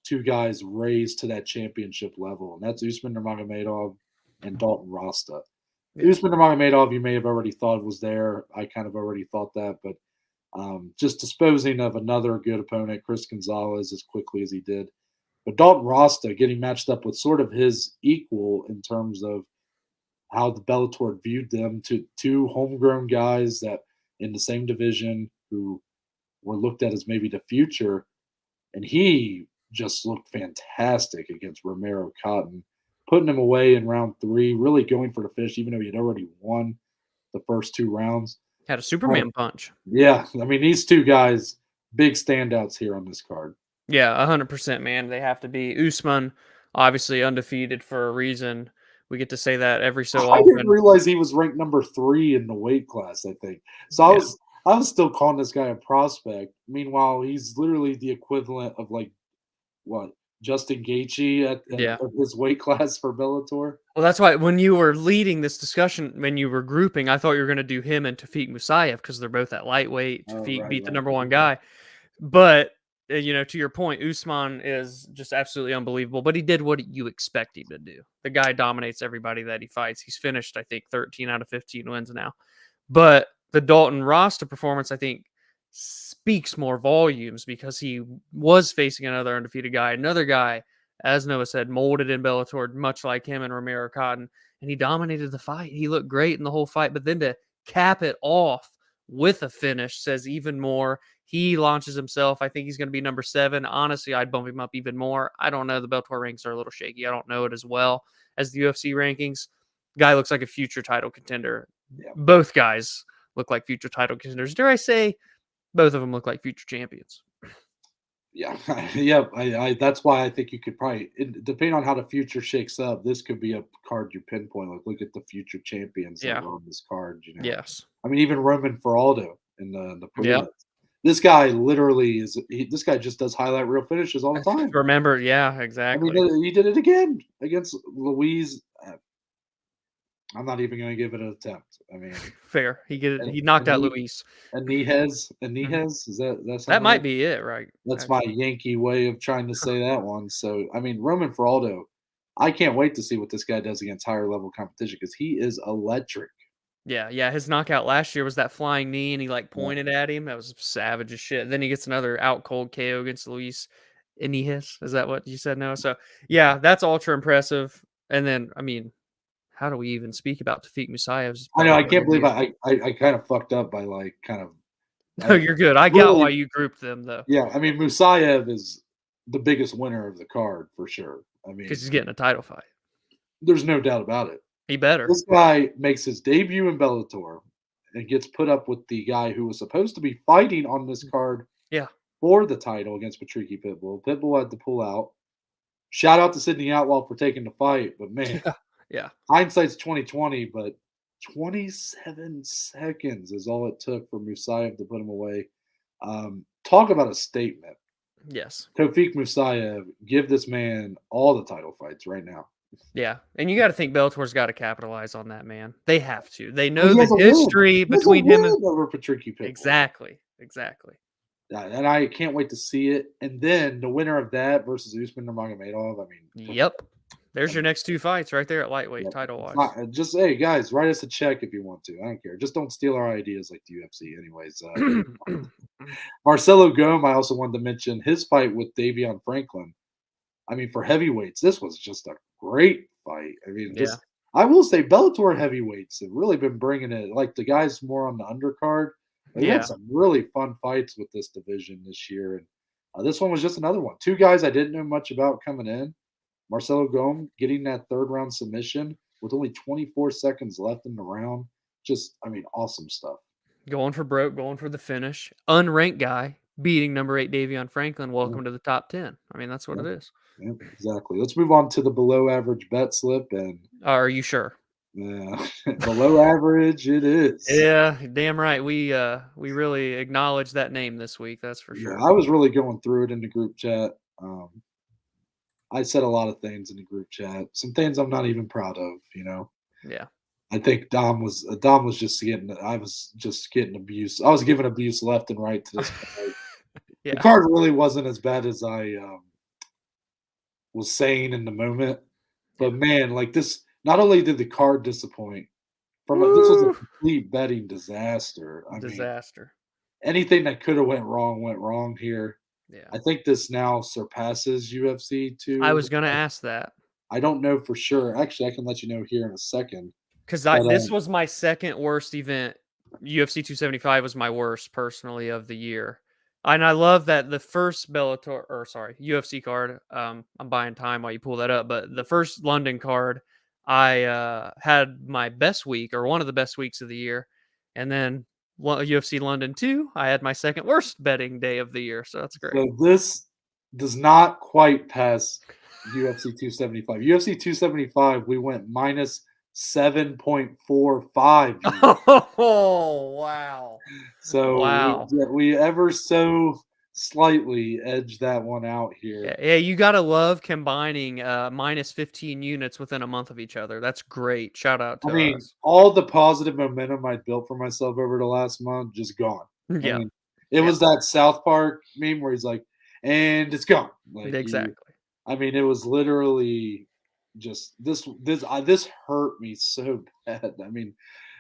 two guys raise to that championship level, and that's Usman Nurmagomedov and Dalton Rasta. Yeah. Usman Nurmagomedov, you may have already thought was there. I kind of already thought that, but just disposing of another good opponent, Chris Gonzalez, as quickly as he did. But Dalton Rasta getting matched up with sort of his equal in terms of how the Bellator viewed them, to two homegrown guys that in the same division who were looked at as maybe the future, and he just looked fantastic against Romero Cotton, putting him away in round three, really going for the finish, even though he had already won the first two rounds. Had a Oh, Superman punch. yeah, I mean, these two guys, big standouts here on this card. Yeah, 100%, man. They have to be. Usman, obviously undefeated for a reason. We get to say that every so I didn't often. realize he was ranked number 3 in the weight class, I think. So Yeah. I was still calling this guy a prospect. Meanwhile, he's literally the equivalent of like what Justin Gaethje at Yeah. of his weight class for Bellator. Well, that's why when you were leading this discussion, when you were grouping, I thought you were going to do him and Tafik Musayev because they're both at lightweight. Oh, Tafik right, beat the right. number one guy. But, to your point, Usman is just absolutely unbelievable, but he did what you expect him to do. The guy dominates everybody that he fights. He's finished, I think, 13 out of 15 wins now. But the Dalton Rosta performance, I think, speaks more volumes because he was facing another undefeated guy, another guy, as Noah said, molded in Bellator, much like him and Romero Cotton, and he dominated the fight. He looked great in the whole fight, but then to cap it off with a finish says even more. He launches himself. I think he's going to be number 7. Honestly, I'd bump him up even more. I don't know. The Bellator ranks are a little shaky. I don't know it as well as the UFC rankings. Guy looks like a future title contender. Yeah. Both guys look like future title contenders. Dare I say, both of them look like future champions. Yeah, yeah. That's why I think you could probably, depending on how the future shakes up, this could be a card you pinpoint. Like, look at the future champions that Yeah. were on this card. Yes. I mean, even Roman Faraldo in the Yep. prelims. This guy literally this guy just does highlight reel finishes all the time. Remember, yeah, I mean, exactly. he did it again against Louise. I'm not even going to give it an attempt. I mean, Fair. and, He knocked and out he Luis. and Mhm. Nihez, is that That sound right? might be it, right? That's my Actually. Yankee way of trying to say that one. So, I mean, Roman Faraldo, I can't wait to see what this guy does against higher level competition because he is electric. Yeah, yeah. His knockout last year was that flying knee, and he like Yeah. pointed at him. That was savage as shit. Then he gets another out cold KO against Luis Inihis. Is that what you said? No. So yeah, that's ultra impressive. And then, I mean, how do we even speak about Tafik Musayev's I know. I Bellator can't believe debut? I kind of fucked up by like kind of No, I you're good. I got why really you grouped them though, yeah. I mean, Musayev is the biggest winner of the card for sure. I because mean, he's getting a title fight. there's no doubt about it. He better. This guy makes his debut in Bellator and gets put up with the guy who was supposed to be fighting on this card Yeah. for the title against Patricky Pitbull. Pitbull had to pull out. Shout out to Sydney Outlaw for taking the fight, but man, Yeah. Yeah. hindsight's 2020. But 27 seconds is all it took for Musayev to put him away. Talk about a statement. Yes. Tofik Musayev, give this man all the title fights right now. Yeah. And you got to think Bellator's got to capitalize on that, man. They have to. They Well, know he the has a win. history He has a between him and win over Patricky Pitbull. exactly. Exactly. And I can't wait to see it. And then the winner of that versus Usman Nurmagomedov. I mean, Yep. There's I your mean, next 2 fights right there at lightweight yep. title It's wise. not, just hey guys, write us a check if you want to. I don't care. Just don't steal our ideas like the UFC. Anyways, Marcelo Gome. I also wanted to mention his fight with Davion Franklin. I mean, for heavyweights, this was just a great fight. I mean, Yeah. I will say Bellator heavyweights have really been bringing it. Like the guys more on the undercard, they've had Yeah. some really fun fights with this division this year. And this one was just another one. 2 guys I didn't know much about coming in. Marcelo Gome getting that 3rd round submission with only 24 seconds left in the round. Just, I mean, awesome stuff. Going for broke, going for the finish. Unranked guy beating number 8 Davion Franklin. Yeah, Welcome to the top 10. I mean, that's what yeah, it is. yeah, exactly. Let's move on to the below average bet slip. And Are you sure? below average it is. Yeah, damn right. We really acknowledge that name this week. That's for Yeah, sure. I was really going through it in the group chat. I said a lot of things in the group chat, some things I'm not even proud of. Yeah. I think Dom was just getting I was just getting abuse. I was giving abuse left and right to this card. The Yeah. card really wasn't as bad as I was saying in the moment, Yeah. but man, like this. Not only did the card disappoint, this was a Woo! complete betting disaster. I mean, Disaster. anything that could have went wrong here. Yeah. I think this now surpasses UFC I 2. was gonna ask that. I don't know for sure. Actually, I can let you know here in a second. Because But this was my second worst event. UFC 275 was my worst personally of the year. And I love that the first Bellator, or sorry, UFC card. I'm buying time while you pull that up, but the first London card, I had my best week or one of the best weeks of the year, and then UFC London 2, I had my second worst betting day of the year, so that's great. So this does not quite pass UFC 275. UFC 275, we went minus 7.45. Oh, wow. So Wow. we ever so slightly edged that one out Yeah, here. yeah, you gotta love combining, minus 15 units within a month of each other. That's great. Shout out I to mean, us. all the positive momentum I'd built for myself over the last month just gone. I Yeah, mean, it yeah, was that South Park meme where he's like, "And it's gone." Like he, exactly. I mean, it was literally just this hurt me so bad. I mean,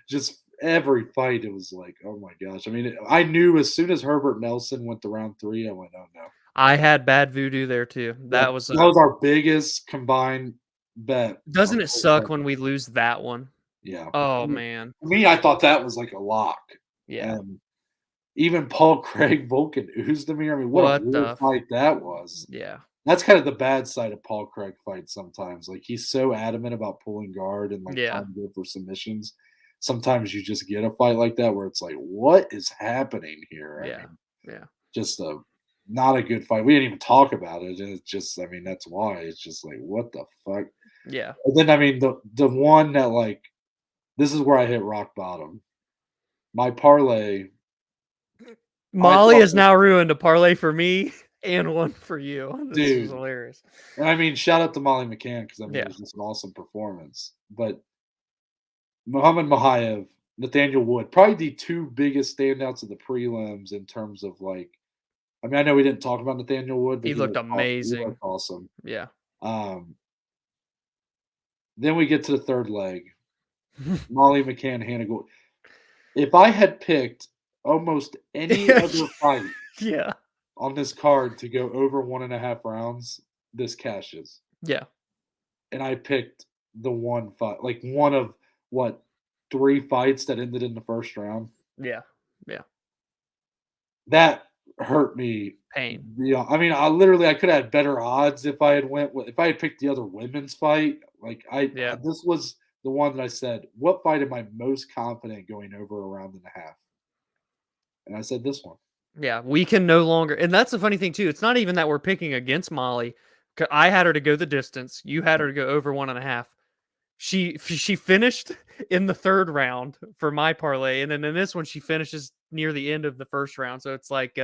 just every fight, it was like, oh my gosh. I mean, I knew as soon as Herbert Nelson went to round 3, I went, oh no. I had bad voodoo there too. Yeah, That was that a was our biggest combined bet. Doesn't it suck when we lose that one? Yeah. Oh, I mean, man. for me, I thought that was like a lock. Yeah. And even Paul Craig Volkan Oezdemir, I mean, what a What weird the f fight that was. Yeah. That's kind of the bad side of Paul Craig fights sometimes. Like, he's so adamant about pulling guard and, like, Yeah. trying to go for submissions. Sometimes you just get a fight like that where it's like, "What is happening here?" I Yeah. mean, Yeah. just a not a good fight. We didn't even talk about it, and it's just I mean, that's why. It's just like, "What the fuck?" Yeah. And then, I mean, the one that, like this is where I hit rock bottom. My parlay, I Molly thought has now ruined a parlay for me and one for you. This is dude, hilarious. and I mean, shout out to Molly McCann because I mean, it Yeah. was just an awesome performance. But Muhammad Mahayev, Nathaniel Wood, probably the 2 biggest standouts of the prelims in terms of, like I mean, I know we didn't talk about Nathaniel Wood, but He looked he looked amazing. awesome. Yeah. Um, then we get to the 3rd leg. Molly McCann, Hannah Gould. If I had picked almost any other fight Yeah. on this card to go over 1.5 rounds, this cashes. Yeah. And I picked the one fight, like one of what 3 fights that ended in the 1st round. Yeah. Yeah. That hurt me. Pain. Yeah, I mean, I could have had better odds if I had went with if I had picked the other women's fight. Like Yeah. this was the one that I said, what fight am I most confident going over a round and a half? And I said this one. Yeah, we can no longer and that's the funny thing too, it's not even that we're picking against Molly. I had her to go the distance, you had her to go over 1.5. She finished in the 3rd round for my parlay, and then in this one, she finishes near the end of the 1st round, so it's like,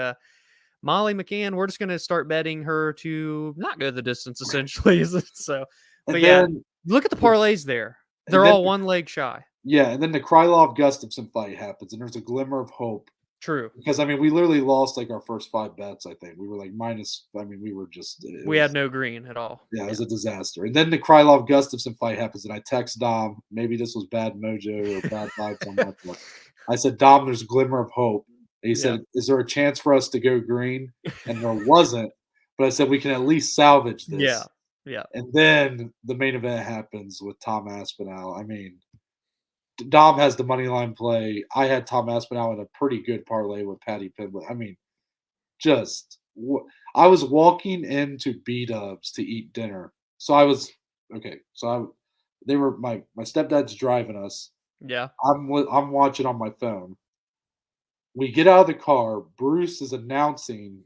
Molly McCann, we're just gonna start betting her to not go the distance essentially, so And but yeah, then look at the parlays there. and They're then all 1 leg shy. yeah, and then the Krylov Gustafson fight happens, and there's a glimmer of hope True. because I mean we literally lost like our first 5 bets. I think we were like minus. I mean we were just it We had was no green at all. yeah, it Yeah. was a disaster. And then the Krylov Gustafson fight happens, and I text Dom. Maybe this was bad mojo or bad vibes on my part. I said, Dom, there's a glimmer of hope. And he Yeah. said, is there a chance for us to go green? And there wasn't. But I said, we can at least salvage Yeah. this. Yeah. And then the main event happens with Tom Aspinall. I mean, Dom has the money line play. I had Tom Aspinall in a pretty good parlay with Paddy Pimblett. I mean, just I was walking into B Dubs to eat dinner. So I was okay. So they were my stepdad's driving us. Yeah. I'm watching on my phone. We get out of the car. Bruce is announcing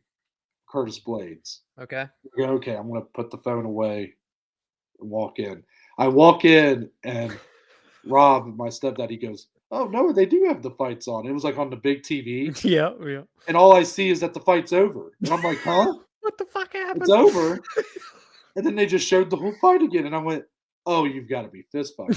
Curtis Blaydes. Okay. We go, okay, I'm gonna put the phone away and walk in. I walk in and Rob, my stepdad, he goes, "Oh no, they do have the fights on." It was like on the big TV, Yeah, yeah. and all I see is that the fight's over, and I'm like, "Huh? What the fuck It's happened? over?" And then they just showed the whole fight again, and I went, "Oh, you've got to be fist fighting."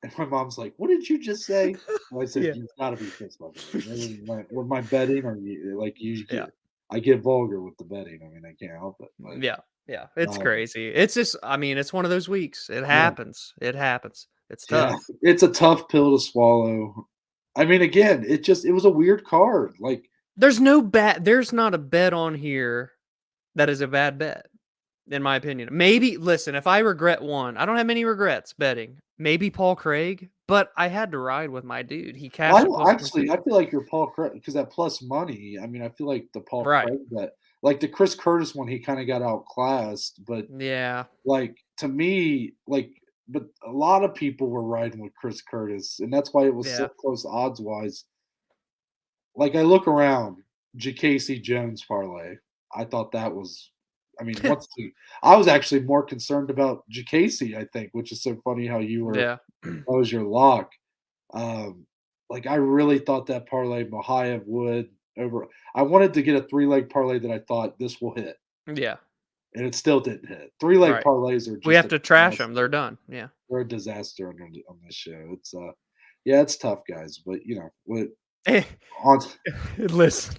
And my mom's like, "What did you just say?" And I said, Yeah. "You've got to be fist fighting." And then with my betting, or you Yeah. get, I get vulgar with the betting. I mean, I can't help it, but Yeah. Yeah. It's um, crazy. It's just I mean, it's one of those weeks. It yeah, happens. It happens. It's yeah, tough. it's a tough pill to swallow. I mean, again, it was a weird card. Like, There's not a bet on here that is a bad bet, in my opinion. Maybe listen, if I regret one, I don't have many regrets betting. Maybe Paul Craig, but I had to ride with my dude. He cashed at well, plus I 160. feel like you're Paul Craig because that plus money. I mean, I feel like the Paul Right. Craig bet, like the Chris Curtis one, he kind of got outclassed, but Yeah. like to me, like but a lot of people were riding with Chris Curtis, and that's why it was so Yeah. close odds wise. Like I look around, JKC Jones parlay. I thought that was, I mean, I was actually more concerned about JKC, I think, which is so funny how Yeah. that was your lock. Um, like I really thought that parlay Mahayev would over. I wanted to get a 3-leg parlay that I thought this will hit, Yeah. and it still didn't hit. 3-leg Right. parlays are We just have a to trash them. They're disaster. done. Yeah. They're a disaster on this show. Yeah, it's tough, guys. But what on Listen,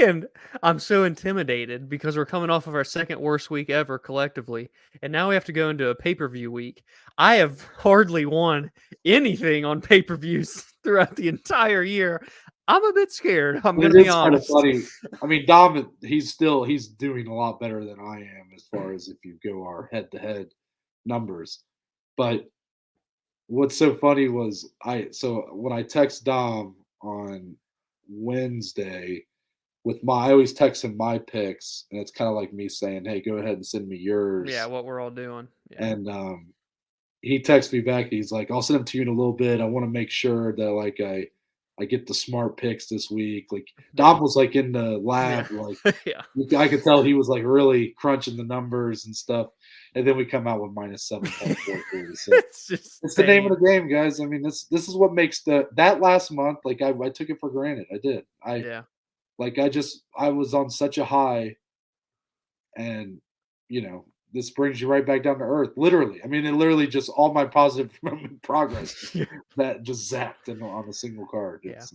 and I'm so intimidated because we're coming off of our second worst week ever collectively, and now we have to go into a pay-per-view week. I have hardly won anything on pay-per-views throughout the entire year. I'm a bit scared. I'm It gonna be is kind of honest. funny. I mean, Dom, he's doing a lot better than I am as far as if you go our head-to-head numbers. But what's so funny was when I text Dom on Wednesday with I always text him my picks, and it's kind of like me saying, "Hey, go ahead and send me Yeah, yours." what we're all doing. Yeah. And he texts me back. He's like, "I'll send them to you in a little bit. I want to make sure that I get the smart picks this week." Like Yeah. Dom was like in the Yeah. lab, like Yeah. I could tell he was like really crunching the numbers and stuff. And then we come out with minus 7.43. So It's just it's the name of pain. the game, guys. I mean, this is what makes that last month. Like I took it for granted. I did. Yeah. I was on such a high, and this brings you right back down to earth. Literally, I mean, it literally just all my positive progress that just zapped on a single card. Yeah. It's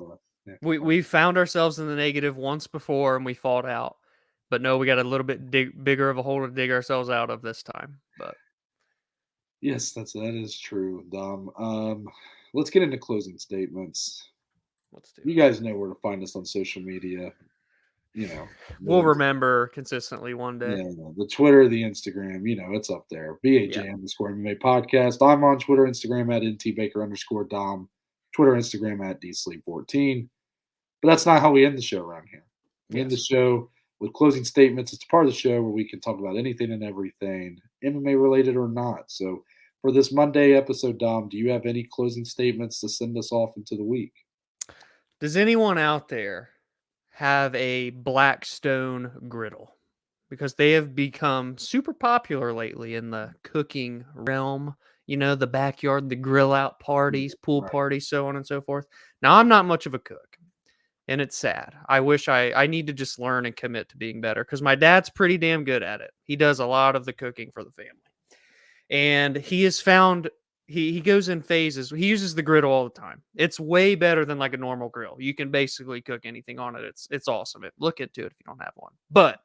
yeah. We found ourselves in the negative once before and we fought out. But no, we got a little bit bigger of a hole to dig ourselves out of this time. But Yes, that is true, Dom. Let's get into closing statements. let's do You it. guys know where to find us on social media. You know, We'll the remember consistently one day. the Twitter, the Instagram. It's up there. Yeah. BAJ_MMA podcast. I'm on Twitter, Instagram at ntbaker_Dom. Twitter, Instagram at dsleep14. But that's not how we end the show around here. We end the Yes. show with closing statements. It's part of the show where we can talk about anything and everything, MMA related or not. So for this Monday episode, Dom, do you have any closing statements to send us off into the week? Does anyone out there have a Blackstone griddle? Because they have become super popular lately in the cooking realm. The backyard, the grill out parties, pool Right. parties, so on and so forth. Now, I'm not much of a cook, and it's sad. I wish I need to just learn and commit to being better because my dad's pretty damn good at it. He does a lot of the cooking for the family. And he has found he goes in phases. He uses the griddle all the time. It's way better than like a normal grill. You can basically cook anything on it. It's awesome. Look into it if you don't have one. But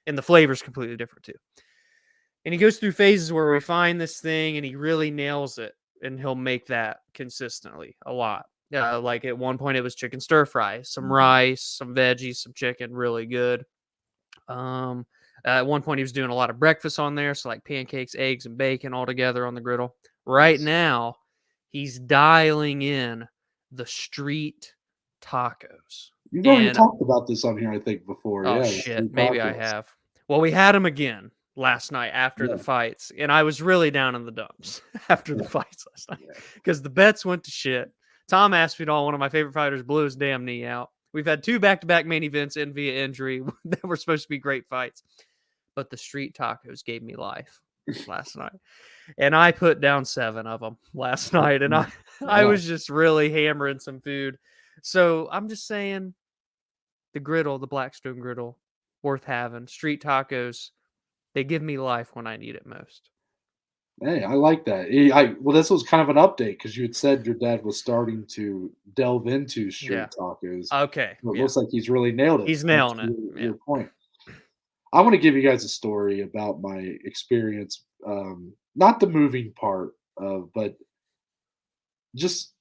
and the flavor's completely different too. And he goes through phases where we find this thing and he really nails it, and he'll make that consistently a lot. Like at one point it was chicken stir fry, some rice, some veggies, some chicken, really good. Um, at one point he was doing a lot of breakfast on there, so like pancakes, eggs, and bacon all together on the griddle. Right now, he's dialing in the street tacos. You've already And talked about this on here, I think, before. oh Yeah, the shit, street maybe I tacos. have. Well, we had him again last night after the Yeah, fights, and I was really down in the dumps after the yeah, fights last night yeah. because the bets went to shit. Tom Aspinall, one of my favorite fighters, blew his damn knee out. We've had 2 back-to-back main events in via injury that were supposed to be great fights, but the street tacos gave me life last night, and I put down 7 of them last night, and I Yeah. was just really hammering some food. So I'm just saying the griddle, the Blackstone griddle, worth having. Street tacos, they give me life when I need it most. Hey, I like that. Well, this was kind of an update because you had said your dad was starting to delve into Yeah. street tacos. Okay. Well, it Yeah. looks like he's really nailed it. He's Thanks nailing for it. your Yeah. point. I want to give you guys a story about my experience. Not the moving part of, but just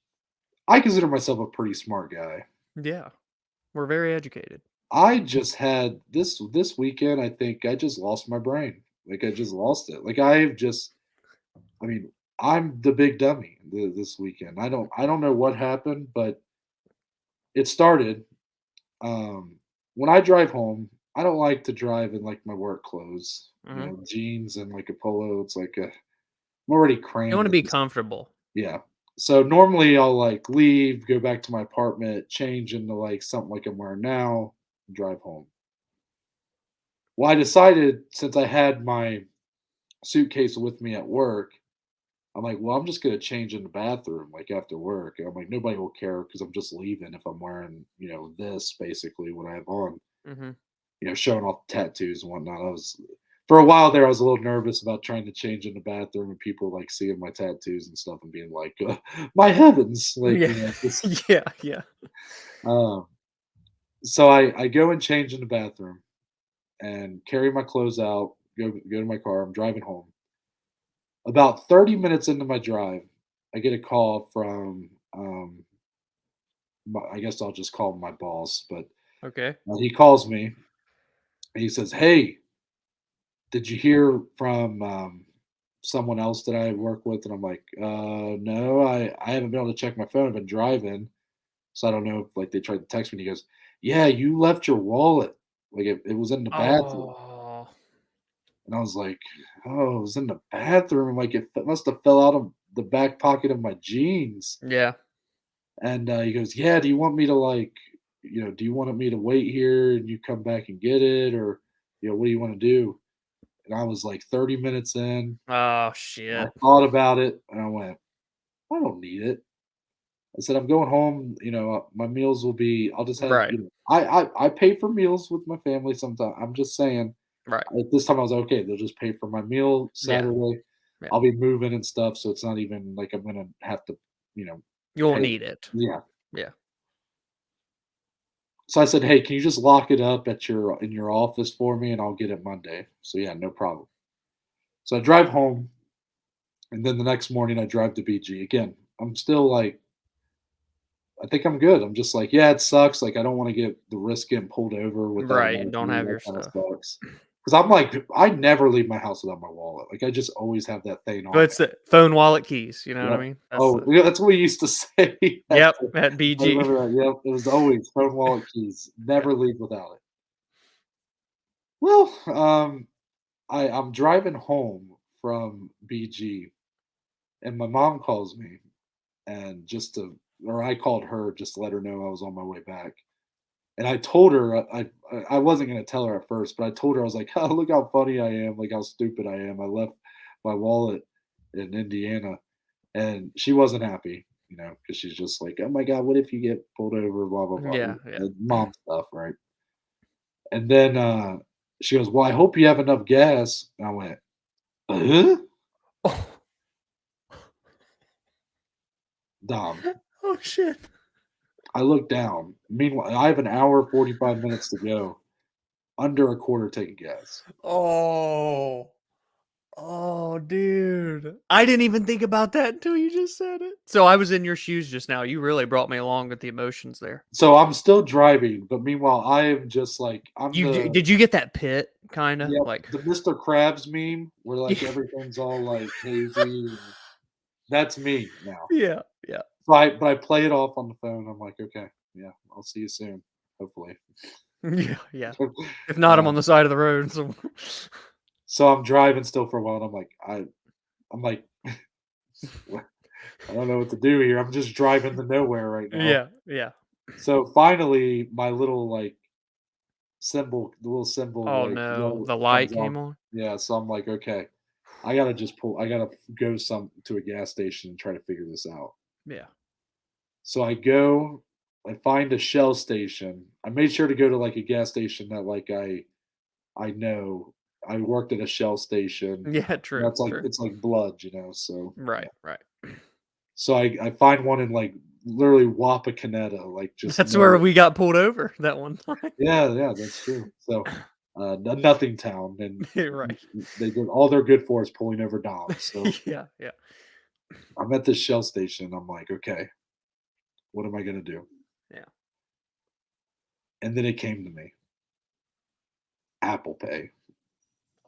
I consider myself a pretty smart guy. Yeah. We're very educated. I just had this weekend. I think I just lost my brain. Like I just lost it. Like I've just. I mean, I'm the big dummy this weekend. I don't know what happened, but it started. When I drive home, I don't like to drive in like my work clothes, Hmm. jeans and like a polo. It's like a I'm already You crammed. want to be comfortable. Yeah. So normally I'll like leave, go back to my apartment, change into like something like I'm wearing now, and drive home. Well, I decided since I had my suitcase with me at work, I'm like, well, I'm just gonna change in the bathroom like after work. And I'm like, nobody will care because I'm just leaving if I'm wearing, this basically what I have on, Hmm. showing off the tattoos and whatnot. I was for a while there, I was a little nervous about trying to change in the bathroom and people like seeing my tattoos and stuff and being like, my heavens, like Yeah. just Yeah. Yeah. um so I go and change in the bathroom and carry my clothes out, go to my car, I'm driving home. About 30 minutes into my drive, I get a call from I guess I'll just call him my boss, but Okay. he calls me and he says, "Hey, did you hear from someone else that I work with?" And I'm like, no, I haven't been able to check my phone. I've been driving, so I don't know if like they tried to text me." And he goes, "Yeah, you left your wallet. Like it was in the bathroom." Oh. And I was like, "Oh, it was in the bathroom. Like it must have fell out of the back pocket of my jeans." Yeah. And he goes, "Yeah, do you want me to like, do you want me to wait here and you come back and get it, or what do you want to do?" And I was like 30 minutes in. Oh I shit. thought about it and I went, "I don't need it." I said, "I'm going home. My meals will be. I'll just have. Right. I pay for meals with my family sometimes. I'm just saying. Right. At this time, I was like, okay. They'll just pay for my meal Yeah. Saturday. Yeah. I'll be moving and stuff, so it's not even like I'm gonna have to, you know, You won't pay. need it. Yeah." Yeah. So I said, "Hey, can you just lock it up at in your office for me, and I'll get it Monday." So yeah, no problem. So I drive home, and then the next morning I drive to BG again. I'm still like, I think I'm good. I'm just like, yeah, it sucks. Like I don't want to get the risk getting pulled over without an Right. Don't ID. have That your kind of stuff. sucks. Because I'm like, I never leave my house without my wallet. Like I just always have that thing But on me. it's the phone, wallet, keys. You know what I Yep. mean? That's Oh, the. yeah, that's what we used to say. Yep. At I BG. remember that. Yep. It was always phone, wallet, keys. Yeah. Never leave without it. Well, I'm driving home from BG, and my mom calls me, and or I called her just to let her know I was on my way back. And I told her I wasn't gonna tell her at first, but I told her I was like, "Oh, look how funny I am, like how stupid I am. I left my wallet in Indiana," and she wasn't happy, because she's just like, "Oh my god, what if you get pulled over?" Blah blah blah, Yeah. Yeah. mom stuff, right? And then she goes, "Well, I hope you have enough gas." And I went, "Huh, Oh. Dom." Oh shit. I look down. Meanwhile, I have an hour 45 minutes to go. Under a quarter tank of gas. Oh. Oh, dude. I didn't even think about that until you just said it. So I was in your shoes just now. You really brought me along with the emotions there. So I'm still driving, but meanwhile, I am just like I'm the Did you get that pit kind of yep, like? the Mr. Krabs meme where like Yeah. everything's all like hazy. That's me now. Yeah. Yeah. So I play it off on the phone. I'm like, okay, yeah, I'll see you soon, hopefully. Yeah. Yeah. If not, I'm um, on the side of the road. So. so I'm driving still for a while, and I'm like, I don't know what to do here. I'm just driving to nowhere right now. Yeah. Yeah. So finally, my little like the little symbol Oh like no, yellow the comes light on. came on. Yeah, so I'm like, okay, I gotta go to a gas station and try to figure this out. Yeah. So I go, I find a Shell station. I made sure to go to like a gas station that like I know. I worked at a Shell station. Yeah. True. True. It's like blood, so yeah. Right. Right. So I find one in like literally Wapakoneta, like just That's where no. we got pulled over that one time. Yeah, yeah, that's true. So, nothing town, and Right. they did all they're good for is pulling over Dom. So Yeah. Yeah. I'm at this Shell station. I'm like, okay, what am I gonna do? Yeah. And then it came to me, Apple Pay.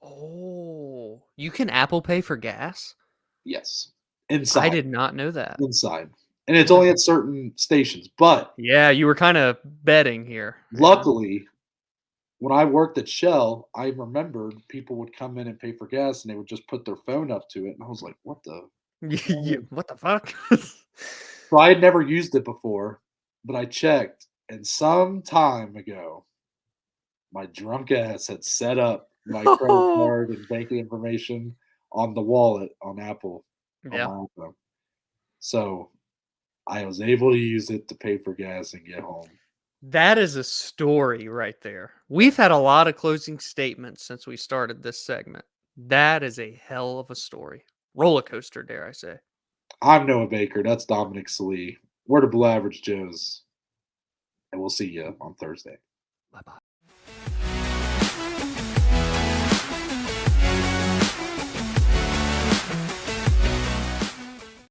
Oh, you can Apple Pay for gas? Yes, I inside, did not know that. inside, and it's Yeah. only at certain stations. But Yeah, you were kinda betting here, luckily, when I worked at Shell, I remembered people would come in and pay for gas, and they would just put their phone up to it, and I was like, "What the Yeah, hell?" what the fuck? So I had never used it before, but I checked, and some time ago, my drunk ass had set up my credit card and banking information on the wallet on Apple on Yeah. my iPhone. So I was able to use it to pay for gas and get home. That is a story right there. We've had a lot of closing statements since we started this segment. That is a hell of a story. Roller coaster, dare I say. I'm Noah Baker. That's Dominic Salee. We're the Below Average Joes, and we'll see you on Thursday. Bye bye.